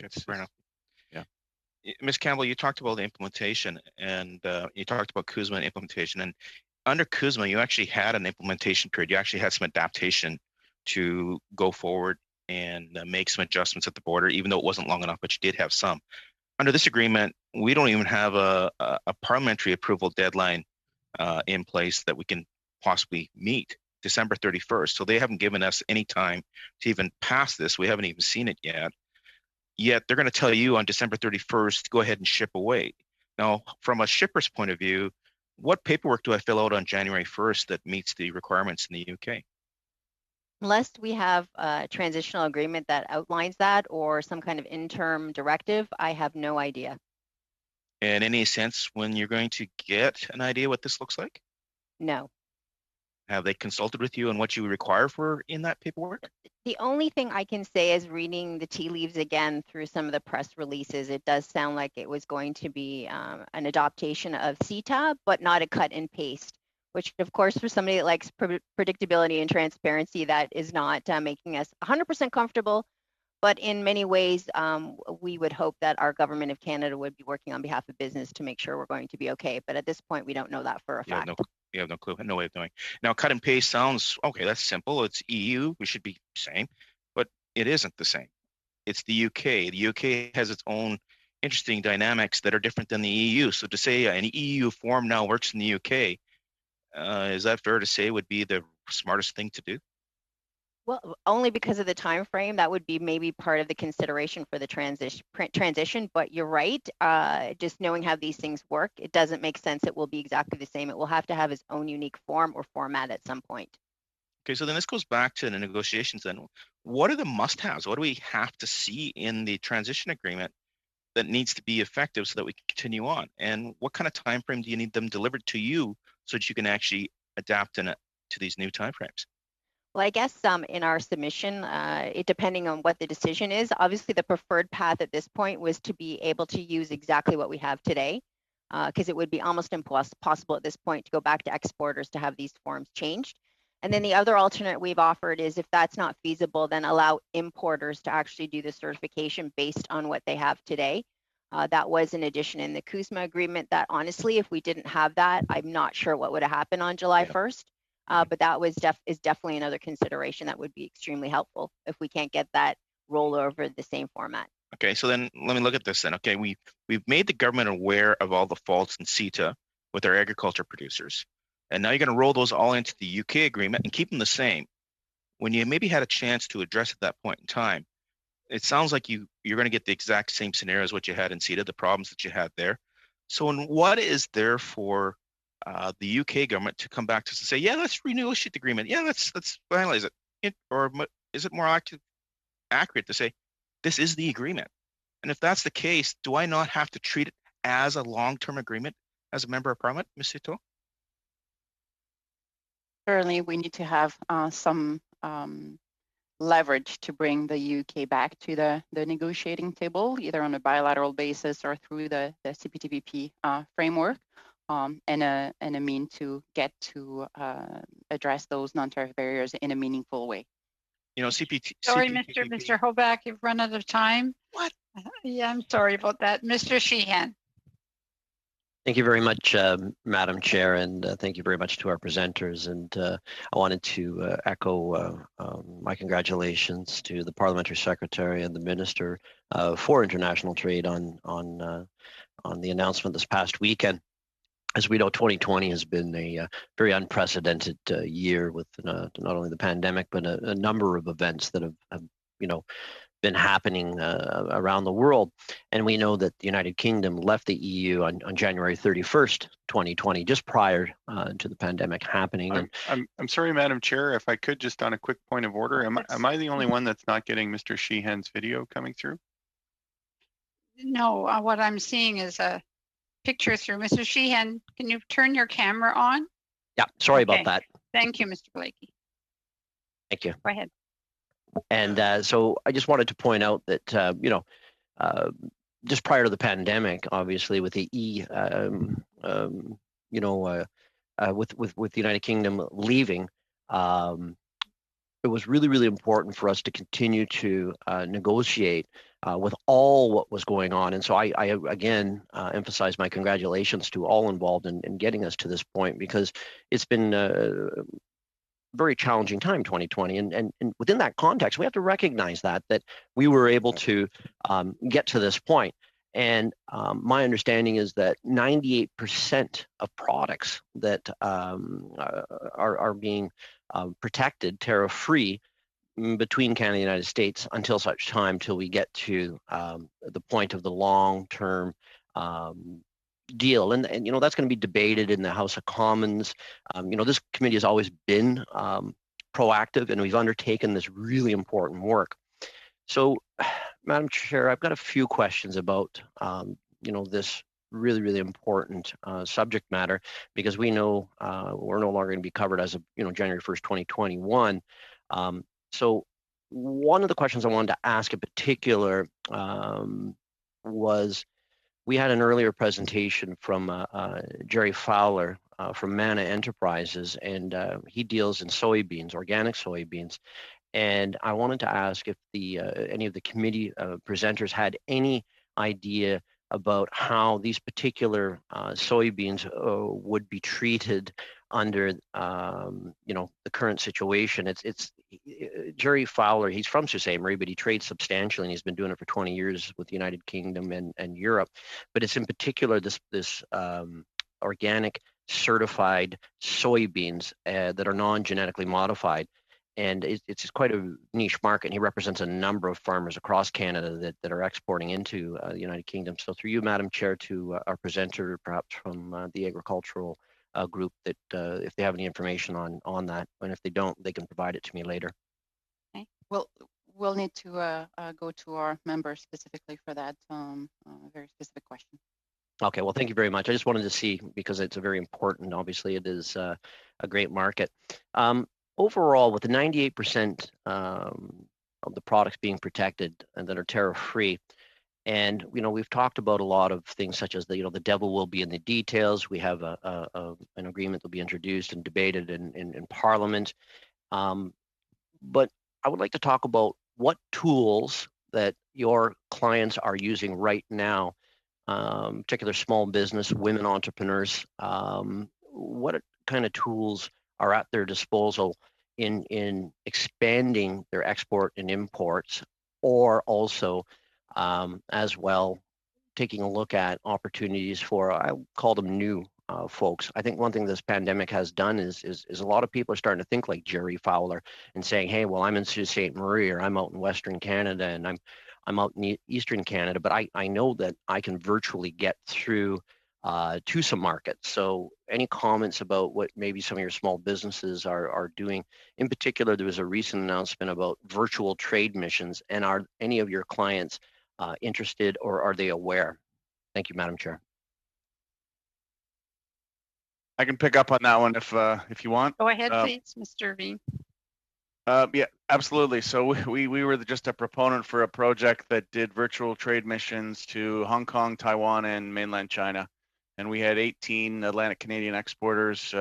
Okay, fair enough. Yeah. Ms. Campbell, you talked about the implementation, and you talked about CUSMA implementation. And under CUSMA, you actually had an implementation period. You actually had some adaptation to go forward and make some adjustments at the border, even though it wasn't long enough, but you did have some. Under this agreement, we don't even have a parliamentary approval deadline in place that we can possibly meet, December 31st. So they haven't given us any time to even pass this. We haven't even seen it yet. Yet they're going to tell you on December 31st to go ahead and ship away. Now, from a shipper's point of view, what paperwork do I fill out on January 1st that meets the requirements in the UK? Unless we have a transitional agreement that outlines that or some kind of interim directive, I have no idea. And any sense when you're going to get an idea what this looks like? No. Have they consulted with you on what you require for in that paperwork? The only thing I can say is reading the tea leaves again through some of the press releases, it does sound like it was going to be an adaptation of CIIT, but not a cut and paste, which of course for somebody that likes predictability and transparency, that is not making us 100% comfortable. But in many ways, we would hope that our government of Canada would be working on behalf of business to make sure we're going to be okay. But at this point, we don't know that for a fact. You have no clue, no way of knowing. Now, cut and paste sounds, okay, that's simple. It's EU, we should be the same, but it isn't the same. It's the UK. The UK has its own interesting dynamics that are different than the EU. So to say an EU form now works in the UK, is that fair to say would be the smartest thing to do? Well, only because of the time frame, that would be maybe part of the consideration for the transition. But you're right. Just knowing how these things work, it doesn't make sense. It will be exactly the same. It will have to have its own unique form or format at some point. Okay, so then this goes back to the negotiations. Then, what are the must-haves? What do we have to see in the transition agreement that needs to be effective so that we can continue on? And what kind of time frame do you need them delivered to you so that you can actually adapt to these new time frames? Well, I guess in our submission, depending on what the decision is, obviously the preferred path at this point was to be able to use exactly what we have today, because it would be almost impossible at this point to go back to exporters to have these forms changed. And then the other alternate we've offered is if that's not feasible, then allow importers to actually do the certification based on what they have today. That was an addition in the CUSMA agreement that honestly, if we didn't have that, I'm not sure what would have happened on July 1st. But that was definitely another consideration that would be extremely helpful if we can't get that rollover the same format. Okay, so then let me look at this then. Okay, we've made the government aware of all the faults in CITA with our agriculture producers. And now you're going to roll those all into the UK agreement and keep them the same. When you maybe had a chance to address at that point in time, it sounds like you're going to get the exact same scenario as what you had in CITA, the problems that you had there. So what is there for the UK government to come back to us and say, yeah, let's renegotiate the agreement. Yeah, let's finalize it. Or is it more accurate to say, this is the agreement? And if that's the case, do I not have to treat it as a long-term agreement as a member of parliament, Ms. Sito? Certainly, we need to have some leverage to bring the UK back to the negotiating table, either on a bilateral basis or through the CPTPP framework, and a mean to get to address those non-tariff barriers in a meaningful way. You know, CPT. Sorry, Mr. Hoback, you've run out of time. What? Yeah, I'm sorry about that. Mr. Sheehan. Thank you very much, Madam Chair, and thank you very much to our presenters. And I wanted to echo my congratulations to the Parliamentary Secretary and the Minister for International Trade on the announcement this past weekend. As we know, 2020 has been a very unprecedented year with not only the pandemic, but a number of events that have been happening around the world. And we know that the United Kingdom left the EU on January 31st, 2020, just prior to the pandemic happening. I'm sorry, Madam Chair, if I could just on a quick point of order, am I the only one that's not getting Mr. Sheehan's video coming through? No, what I'm seeing is a picture through. Mr. Sheehan, can you turn your camera on? Yeah, sorry about that. Thank you, Mr. Blakey. Thank you. Go ahead. And so I just wanted to point out that, just prior to the pandemic, obviously with the with the United Kingdom leaving, it was really, really important for us to continue to negotiate with all what was going on. And so I again emphasize my congratulations to all involved in getting us to this point, because it's been very challenging time, 2020, and within that context, we have to recognize that we were able to get to this point. And my understanding is that 98% of products that are being protected tariff-free between Canada and the United States until such time till we get to the point of the long-term deal, and that's going to be debated in the House of Commons. This committee has always been proactive, and we've undertaken this really important work. So, Madam Chair, I've got a few questions about this really, really important subject matter, because we know we're no longer going to be covered as of January 1st, 2021. So one of the questions I wanted to ask in particular was, we had an earlier presentation from Jerry Fowler from Mana Enterprises, and he deals in soybeans, organic soybeans. And I wanted to ask if any of the committee presenters had any idea about how these particular soybeans would be treated under the current situation. It's Jerry Fowler, he's from Sault Ste. Marie, but he trades substantially, and he's been doing it for 20 years with the United Kingdom and Europe. But it's in particular this organic certified soybeans that are non-genetically modified. And it's quite a niche market, and he represents a number of farmers across Canada that are exporting into the United Kingdom. So through you, Madam Chair, to our presenter, perhaps from the agricultural group, that if they have any information on that, and if they don't, they can provide it to me later. Okay. We'll need to go to our members specifically for that very specific question. Okay, well, thank you very much. I just wanted to see, because it's a very important, obviously it is a great market. Overall, with the 98% of the products being protected and that are tariff-free, and we've talked about a lot of things such as the devil will be in the details. We have an agreement that will be introduced and debated in Parliament. But I would like to talk about what tools that your clients are using right now, particular small business, women entrepreneurs. What kind of tools are at their disposal in expanding their export and imports, or also as well taking a look at opportunities for, I call them new folks. I think one thing this pandemic has done is a lot of people are starting to think like Jerry Fowler and saying, hey, well, I'm in Sault Ste. Marie, or I'm out in Western Canada, and I'm out in Eastern Canada, but I know that I can virtually get through to some markets. So any comments about what maybe some of your small businesses are doing? In particular, there was a recent announcement about virtual trade missions, and are any of your clients interested, or are they aware? Thank you, Madam Chair. I can pick up on that one if you want. Go ahead, please, Mr. Veen. Yeah, absolutely. So we were just a proponent for a project that did virtual trade missions to Hong Kong, Taiwan, and mainland China. And we had 18 Atlantic Canadian exporters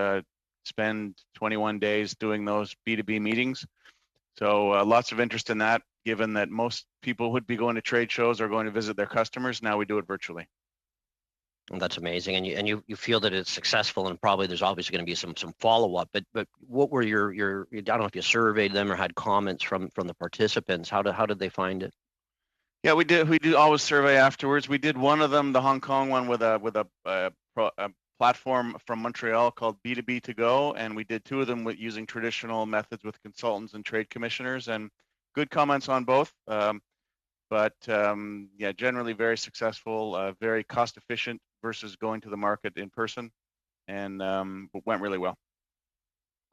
spend 21 days doing those B2B meetings. So lots of interest in that, given that most people would be going to trade shows or going to visit their customers. Now we do it virtually. Well, that's amazing, and you feel that it's successful, and probably there's obviously going to be some follow-up. But what were your I don't know if you surveyed them or had comments from the participants. How did they find it? Yeah, we do always survey afterwards. We did one of them, the Hong Kong one, with a platform from Montreal called B2B2Go, and we did two of them using traditional methods with consultants and trade commissioners, and good comments on both. But yeah, generally very successful, very cost efficient versus going to the market in person, and went really well.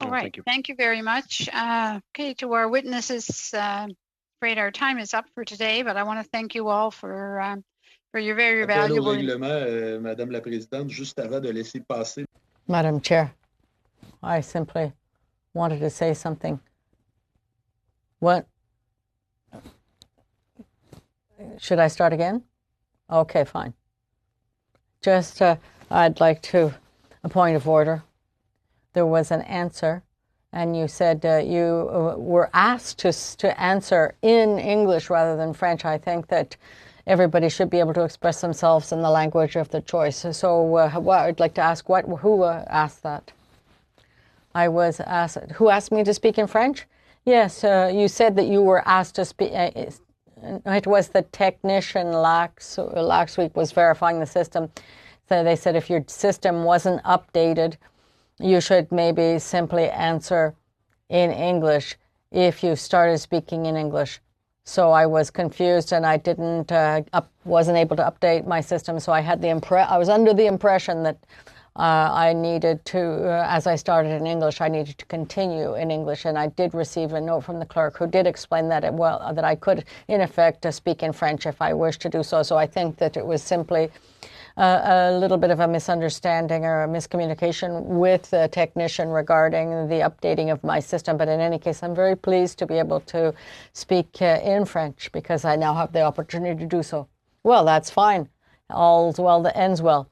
All right, thank you very much. Okay, to our witnesses, afraid our time is up for today, but I want to thank you all for your very valuable. Madame la Présidente, juste avant de laisser passer. Madam Chair, I simply wanted to say something. What? Should I start again? Okay, fine. Just, I'd like to, a point of order. There was an answer, and you said you were asked to answer in English rather than French. I think that everybody should be able to express themselves in the language of their choice. So I'd like to ask, who asked that? I was asked, who asked me to speak in French? Yes, you said that you were asked to speak. It was the technician last week was verifying the system. So they said if your system wasn't updated, you should maybe simply answer in English if you started speaking in English. So I was confused, and I wasn't able to update my system. So I had I was under the impression that I needed to, as I started in English, I needed to continue in English. And I did receive a note from the clerk who did explain that that I could, in effect, speak in French if I wished to do so. So I think that it was simply a little bit of a misunderstanding or a miscommunication with the technician regarding the updating of my system. But in any case, I'm very pleased to be able to speak in French because I now have the opportunity to do so. Well, that's fine. All's well that ends well.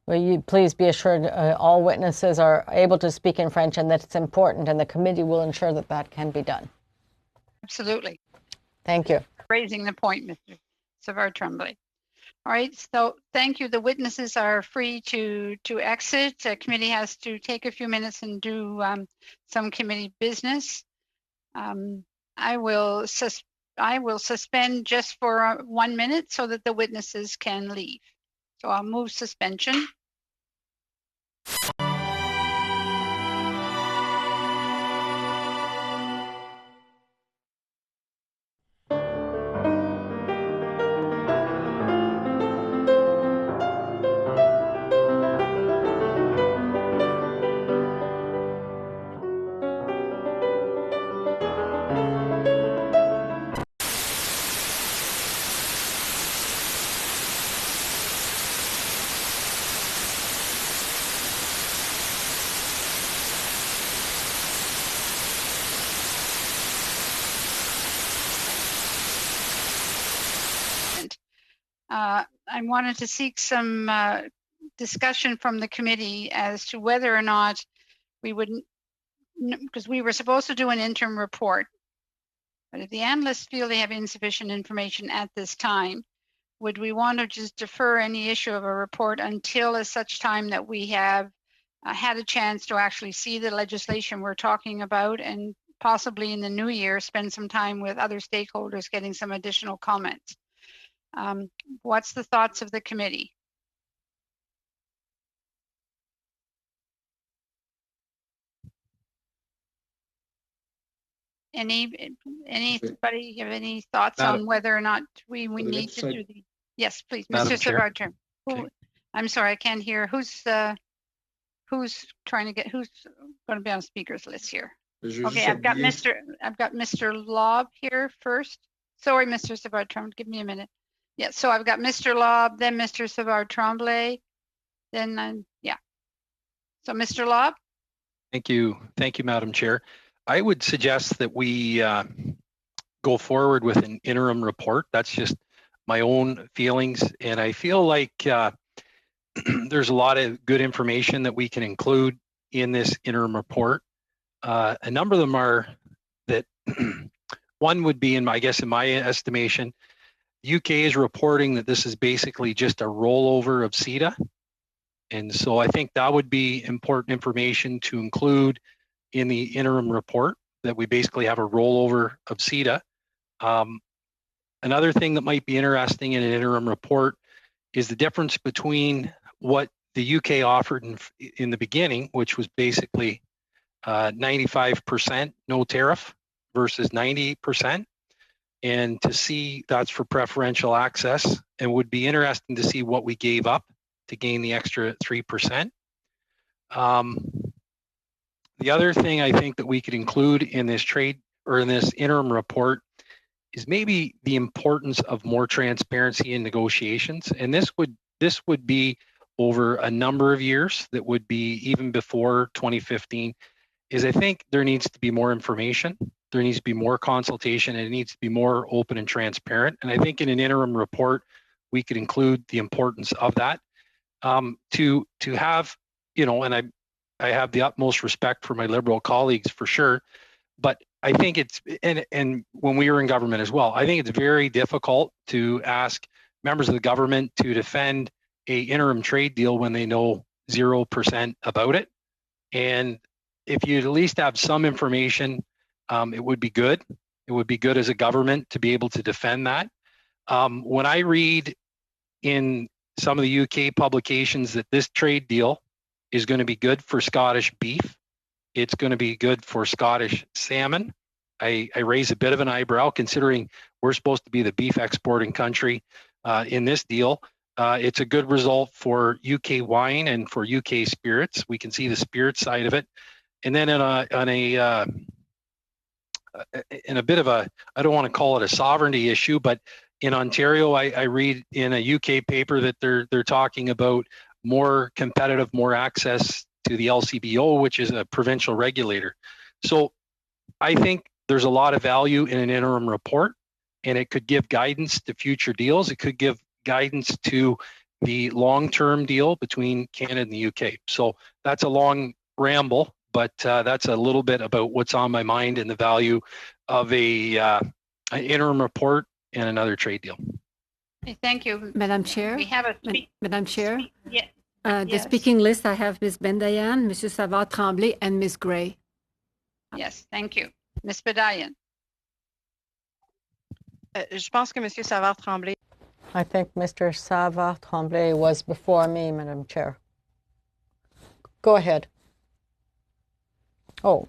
Will you please be assured all witnesses are able to speak in French and that it's important, and the committee will ensure that that can be done. Absolutely. Thank you. Raising the point, Mr. Savard-Tremblay. All right, so thank you. The witnesses are free to exit. The committee has to take a few minutes and do some committee business. I will suspend just for 1 minute so that the witnesses can leave. So I'll move suspension. I wanted to seek some discussion from the committee as to whether or not we would, because we were supposed to do an interim report, but if the analysts feel they have insufficient information at this time, would we want to just defer any issue of a report until such time that we have had a chance to actually see the legislation we're talking about, and possibly in the new year spend some time with other stakeholders getting some additional comments? What's the thoughts of the committee? Anybody have any thoughts on whether or not we need to do the? Yes, please, Mr. Savard-Tremblay. Okay. I'm sorry, I can't hear. Who's trying to get? Who's going to be on speakers list here? Okay, I've got Mr. Lobb here first. Sorry, Mr. Savard-Tremblay, give me a minute. Yeah, so I've got Mr. Lobb, then Mr. Savard-Tremblay, then yeah. So Mr. Lobb. Thank you, Madam Chair. I would suggest that we go forward with an interim report. That's just my own feelings, and I feel like there's a lot of good information that we can include in this interim report. A number of them are that one would be, in my estimation, UK is reporting that this is basically just a rollover of CIIT. And so I think that would be important information to include in the interim report, that we basically have a rollover of CIIT. Another thing that might be interesting in an interim report is the difference between what the UK offered in the beginning, which was basically 95% no tariff versus 90%. And to see that's for preferential access, and would be interesting to see what we gave up to gain the extra 3%. The other thing I think that we could include in this trade or in this interim report is maybe the importance of more transparency in negotiations. And this would be over a number of years, that would be even before 2015, is I think there needs to be more information. There needs to be more consultation, and it needs to be more open and transparent. And I think in an interim report, we could include the importance of that. To have, and I have the utmost respect for my Liberal colleagues for sure, but I think it's, and when we were in government as well, I think it's very difficult to ask members of the government to defend a interim trade deal when they know 0% about it. And if you'd at least have some information, it would be good. It would be good as a government to be able to defend that. When I read in some of the UK publications that this trade deal is going to be good for Scottish beef, it's going to be good for Scottish salmon, I raise a bit of an eyebrow, considering we're supposed to be the beef exporting country in this deal. It's a good result for UK wine and for UK spirits. We can see the spirit side of it. And then in a bit of a, I don't want to call it a sovereignty issue, but In Ontario, I read in a UK paper that they're talking about more competitive, more access to the LCBO, which is a provincial regulator. So I think there's a lot of value in an interim report, and it could give guidance to future deals. It could give guidance to the long-term deal between Canada and the UK. So that's a long ramble, but that's a little bit about what's on my mind and the value of an interim report and another trade deal. Okay, thank you. Madam Chair. We have a Madam Chair. Yeah. The Yes. speaking list, I have Ms. Bendayan, Mr. Savard Tremblay, and Ms. Gray. Yes, thank you. Ms. Badayan. Je pense que Monsieur Savard Tremblay. I think Mr. Savard Tremblay was before me, Madam Chair. Go ahead. Oh.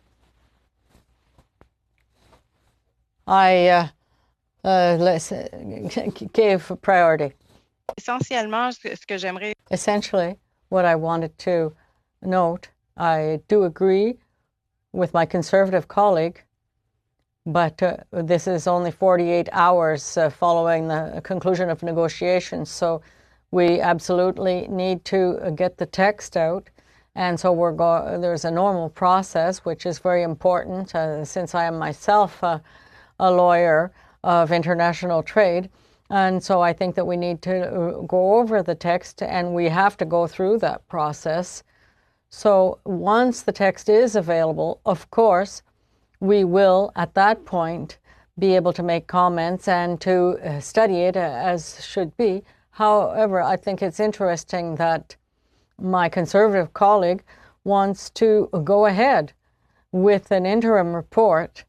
I gave priority. Essentiellement, ce que j'aimerais. Essentially, what I wanted to note, I do agree with my Conservative colleague, but this is only 48 hours following the conclusion of negotiations, so we absolutely need to get the text out. And so there's a normal process, which is very important, since I am myself a lawyer of international trade. And so I think that we need to go over the text, and we have to go through that process. So once the text is available, of course, we will, at that point, be able to make comments and to study it as should be. However, I think it's interesting that my Conservative colleague wants to go ahead with an interim report.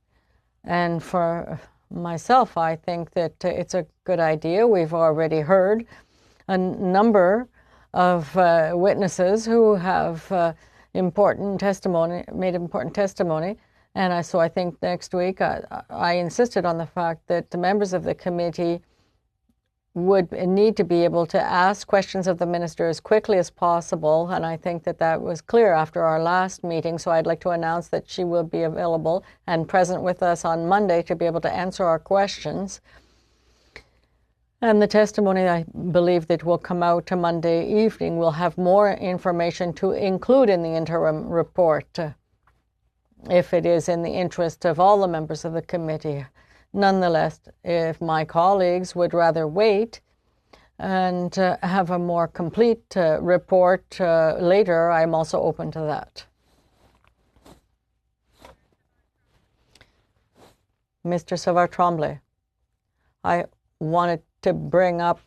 And for myself, I think that it's a good idea. We've already heard a number of witnesses who have made important testimony. And so I think next week I insisted on the fact that the members of the committee would need to be able to ask questions of the minister as quickly as possible. And I think that that was clear after our last meeting. So I'd like to announce that she will be available and present with us on Monday to be able to answer our questions. And the testimony, I believe, that will come out to Monday evening will have more information to include in the interim report, if it is in the interest of all the members of the committee. Nonetheless, if my colleagues would rather wait and have a more complete report later, I'm also open to that. Mr. Savard Tremblay, I wanted to bring up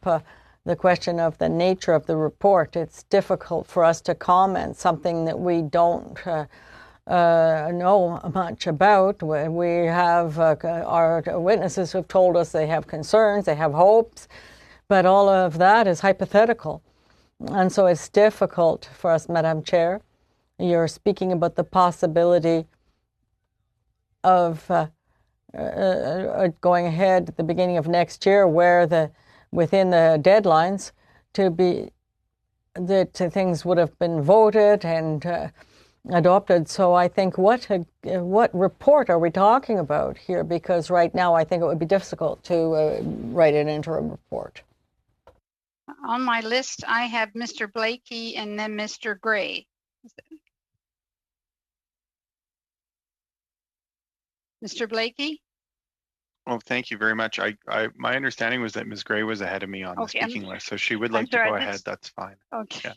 the question of the nature of the report. It's difficult for us to comment something that we don't know much about. We have our witnesses who've told us they have concerns, they have hopes, but all of that is hypothetical. And so it's difficult for us, Madam Chair. You're speaking about the possibility of going ahead at the beginning of next year, where within the deadlines that things would have been voted and adopted. So I think what report are we talking about here? Because right now I think it would be difficult to write an interim report. On my list, I have Mr. Blakey and then Mr. Gray. Mr. Blakey? Oh, thank you very much. My understanding was that Ms. Gray was ahead of me on the speaking list, so she would like to go ahead. That's fine. Okay. Yeah.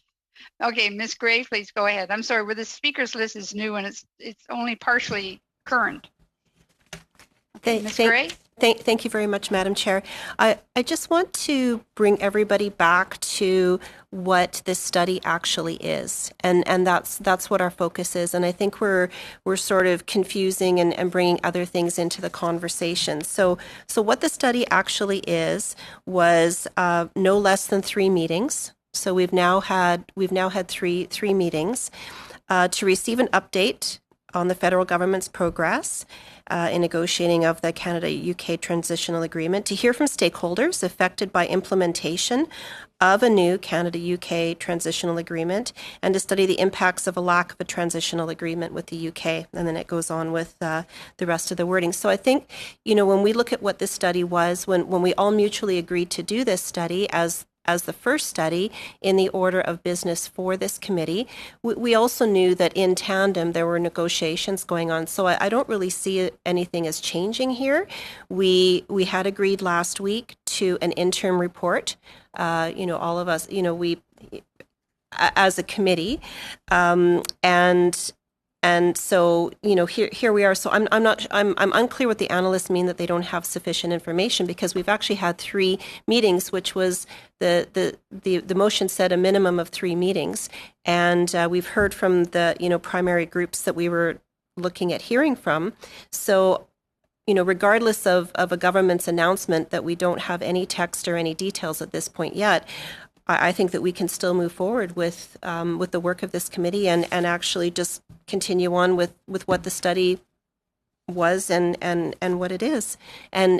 Okay, Ms. Gray, please go ahead. I'm sorry, the speakers list is new and it's only partially current. Okay, Ms. Gray? Thank you very much, Madam Chair. I just want to bring everybody back to what this study actually is, and that's what our focus is. And I think we're sort of confusing and bringing other things into the conversation. So what the study actually is was no less than 3 meetings. So we've now had 3 meetings to receive an update on the federal government's progress in negotiating of the Canada-UK Transitional Agreement, to hear from stakeholders affected by implementation of a new Canada-UK transitional agreement and to study the impacts of a lack of a transitional agreement with the UK. And then it goes on with the rest of the wording. So I think, when we look at what this study was, when we all mutually agreed to do this study as the first study in the order of business for this committee, we also knew that in tandem there were negotiations going on. So I don't really see anything as changing here. We had agreed last week to an interim report. All of us, we as a committee, and so, here we are. So I'm unclear what the analysts mean that they don't have sufficient information, because we've actually had 3 meetings, which was the motion said a minimum of 3 meetings, and we've heard from the primary groups that we were looking at hearing from. So, regardless of a government's announcement that we don't have any text or any details at this point yet, I think that we can still move forward with the work of this committee and actually just continue on with what the study was and what it is. And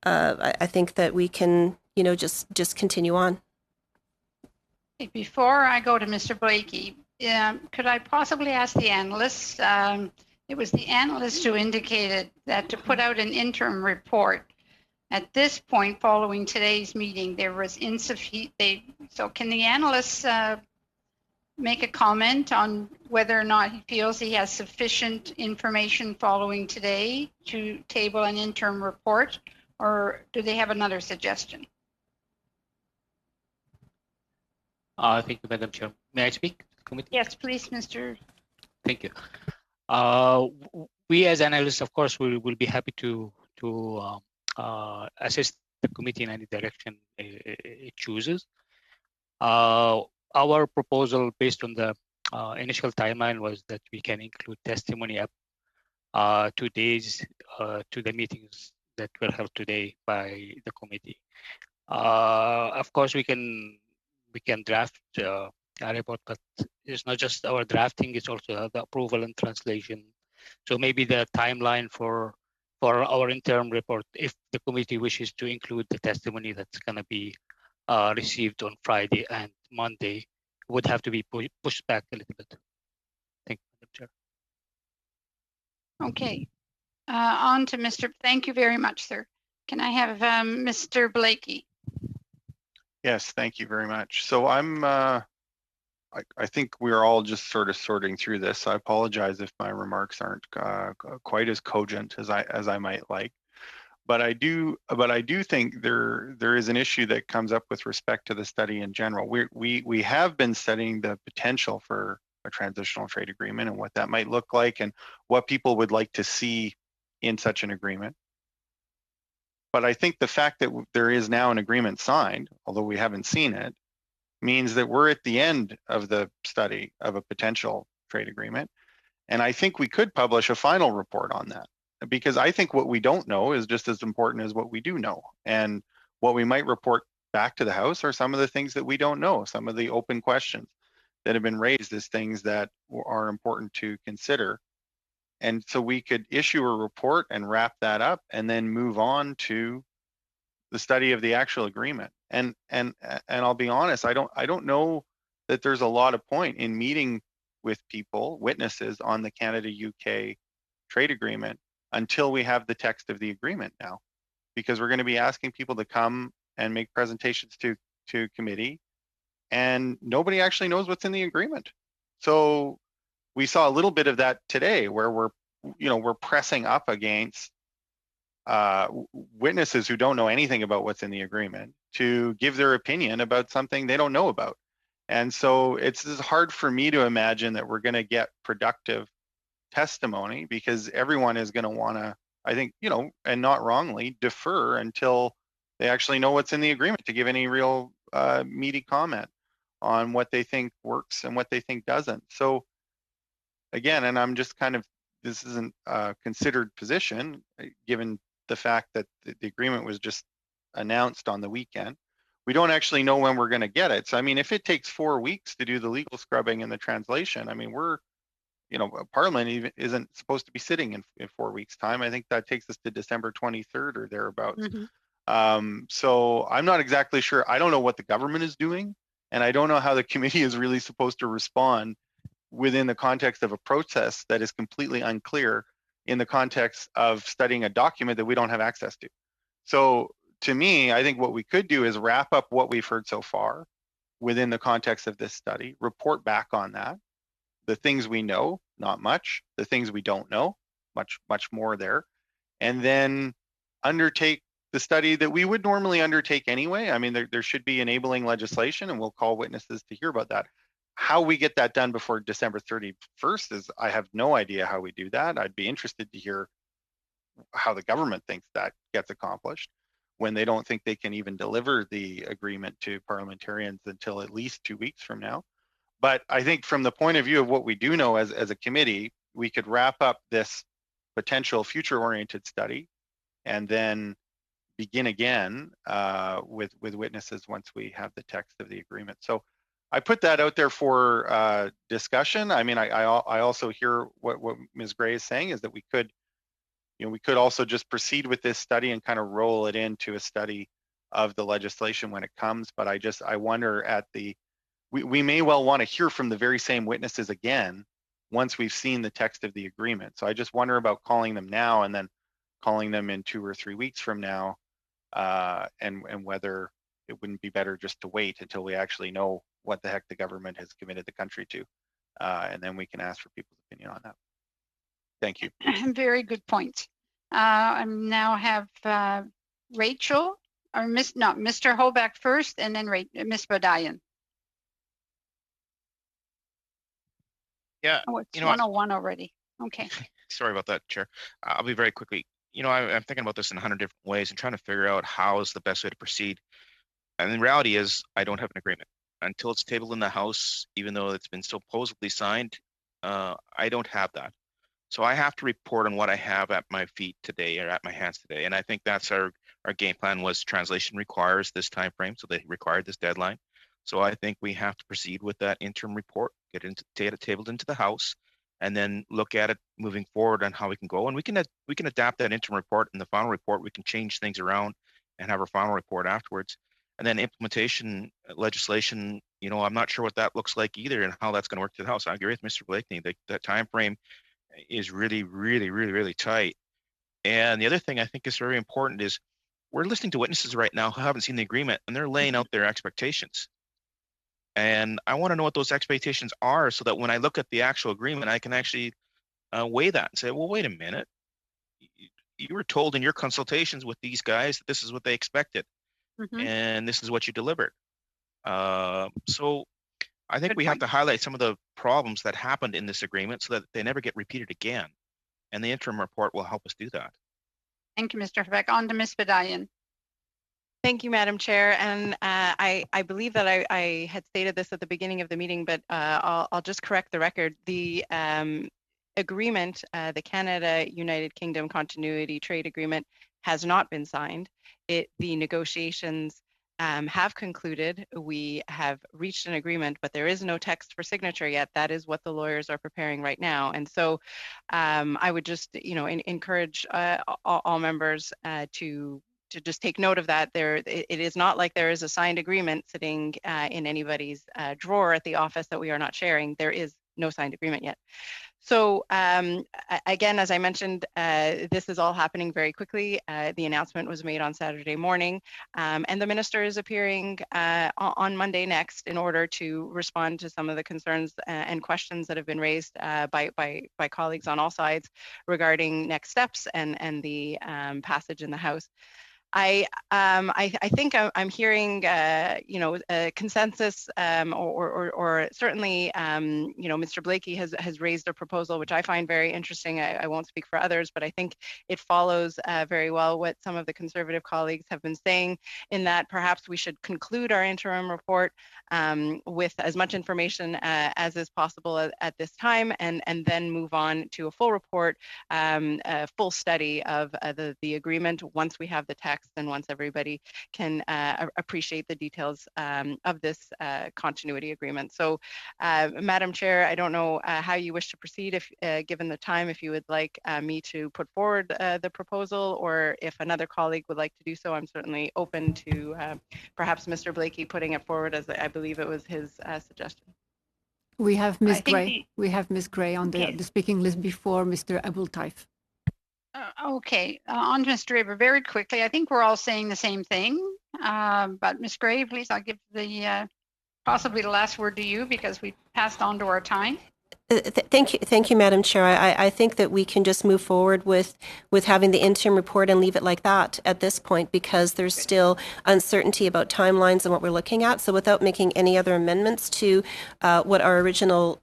I think that we can just continue on. Before I go to Mr. Blakey, could I possibly ask the analysts? It was the analyst who indicated that to put out an interim report. At this point, following today's meeting, there was insufficient. So can the analyst make a comment on whether or not he feels he has sufficient information following today to table an interim report, or do they have another suggestion? Thank you, Madam Chair. May I speak? Yes, please, Mr. Thank you. We as analysts, of course, will be happy to assist the committee in any direction it chooses. Our proposal based on the initial timeline was that we can include testimony up 2 days to the meetings that were held today by the committee. Of course, we can draft a report, but it's not just our drafting, it's also the approval and translation. So maybe the timeline for our interim report, if the committee wishes to include the testimony that's going to be received on Friday and Monday, would have to be pushed back a little bit. Thank you, Madam Chair. Okay, on to Mr. Thank you very much, sir. Can I have Mr. Blakey? Yes, thank you very much. So I think we're all just sort of sorting through this. I apologize if my remarks aren't quite as cogent as I might like, but I do think there is an issue that comes up with respect to the study in general. We have been studying the potential for a transitional trade agreement and what that might look like and what people would like to see in such an agreement. But I think the fact that there is now an agreement signed, although we haven't seen it, means that we're at the end of the study of a potential trade agreement. And I think we could publish a final report on that, because I think what we don't know is just as important as what we do know. And what we might report back to the House are some of the things that we don't know, some of the open questions that have been raised as things that are important to consider. And so we could issue a report and wrap that up and then move on to the study of the actual agreement. And I'll be honest, I don't know that there's a lot of point in meeting with people, witnesses on the Canada-UK trade agreement until we have the text of the agreement now, because we're going to be asking people to come and make presentations to committee, and nobody actually knows what's in the agreement. So we saw a little bit of that today, where we're pressing up against witnesses who don't know anything about what's in the agreement to give their opinion about something they don't know about. And so it's hard for me to imagine that we're going to get productive testimony, because everyone is going to want to, I think, and not wrongly, defer until they actually know what's in the agreement to give any real meaty comment on what they think works and what they think doesn't. So again, and I'm just kind of, this isn't a considered position, given the fact that the agreement was just announced on the weekend. We don't actually know when we're going to get it. So, I mean, if it takes 4 weeks to do the legal scrubbing and the translation, I mean, Parliament even isn't supposed to be sitting in 4 weeks' time. I think that takes us to December 23rd or thereabouts. So I'm not exactly sure. I don't know what the government is doing, and I don't know how the committee is really supposed to respond within the context of a process that is completely unclear in the context of studying a document that we don't have access to. So to me, I think what we could do is wrap up what we've heard so far within the context of this study, report back on that, the things we know, not much, the things we don't know, much more there, and then undertake the study that we would normally undertake anyway. I mean, there should be enabling legislation, and we'll call witnesses to hear about that. How we get that done before December 31st is, I have no idea how we do that. I'd be interested to hear how the government thinks that gets accomplished when they don't think they can even deliver the agreement to parliamentarians until at least 2 weeks from now. But I think from the point of view of what we do know as a committee, we could wrap up this potential future-oriented study and then begin again with witnesses once we have the text of the agreement. So I put that out there for discussion. I mean, I also hear what Ms. Gray is saying, is that we could, we could also just proceed with this study and kind of roll it into a study of the legislation when it comes. But I wonder at the, we may well want to hear from the very same witnesses again once we've seen the text of the agreement. So I just wonder about calling them now and then calling them in 2 or 3 weeks from now, and whether it wouldn't be better just to wait until we actually know what the heck the government has committed the country to, and then we can ask for people's opinion on that. Thank you. Very good point. I now have Rachel, or Mr. Hoback first, and then Ms. Badayan. Yeah. Oh, it's 101 already. Okay. Sorry about that, Chair. I'll be very quickly. I'm thinking about this in 100 different ways and trying to figure out how is the best way to proceed. And the reality is I don't have an agreement. Until it's tabled in the House, even though it's been supposedly signed, I don't have that. So I have to report on what I have at my feet today, or at my hands today. And I think that's our game plan. Was translation requires this time frame, so they required this deadline. So I think we have to proceed with that interim report, get it tabled into the House, and then look at it moving forward on how we can go. And we can adapt that interim report. In the final report, we can change things around and have our final report afterwards. And then implementation legislation, I'm not sure what that looks like either and how that's going to work to the House. I agree with Mr. Blakeney. That time frame is really, really, really, really tight. And the other thing I think is very important is we're listening to witnesses right now who haven't seen the agreement, and they're laying out their expectations. And I want to know what those expectations are so that when I look at the actual agreement, I can actually weigh that and say, well, wait a minute. You were told in your consultations with these guys that this is what they expected, and this is what you delivered. So I think we have to highlight some of the problems that happened in this agreement so that they never get repeated again. And the interim report will help us do that. Thank you, Mr. Hoback. On to Ms. Badayan. Thank you, Madam Chair. And I believe that I had stated this at the beginning of the meeting, but I'll just correct the record. The agreement, the Canada-United Kingdom Continuity Trade Agreement, has not been signed. The negotiations have concluded. We have reached an agreement, but there is no text for signature yet. That is what the lawyers are preparing right now. And so I would just, encourage all members to just take note of that. It is not like there is a signed agreement sitting in anybody's drawer at the office that we are not sharing. There is no signed agreement yet. So again, as I mentioned, this is all happening very quickly. The announcement was made on Saturday morning, and the minister is appearing on Monday next in order to respond to some of the concerns and questions that have been raised by colleagues on all sides regarding next steps and the passage in the House. I think I'm hearing, a consensus, or certainly, Mr. Blakey has raised a proposal which I find very interesting. I won't speak for others, but I think it follows very well what some of the Conservative colleagues have been saying, in that perhaps we should conclude our interim report with as much information as is possible at this time, and then move on to a full report, a full study of the agreement once we have the text. text, and once everybody can appreciate the details of this continuity agreement. So, Madam Chair, I don't know how you wish to proceed, if given the time, if you would like me to put forward the proposal, or if another colleague would like to do so. I'm certainly open to perhaps Mr. Blakey putting it forward, as I believe it was his suggestion. We have Ms. Gray. The, we have Ms. Gray on the speaking list before Mr. Abultaif. Okay, on Mr. Aber, very quickly, I think we're all saying the same thing, but Ms. Gray, please, I'll give the possibly the last word to you because we passed on to our time. Thank you, Madam Chair. I think that we can just move forward with having the interim report and leave it like that at this point, because there's still uncertainty about timelines and what we're looking at. So without making any other amendments to what our original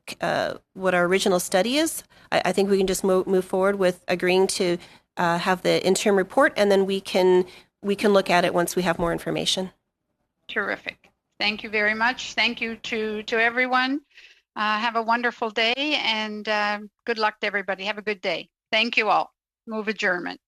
study is, I think we can just move forward with agreeing to have the interim report, and then we can look at it once we have more information. Terrific. Thank you very much. Thank you to everyone. Have a wonderful day, and good luck to everybody. Have a good day. Thank you all. Move adjournment.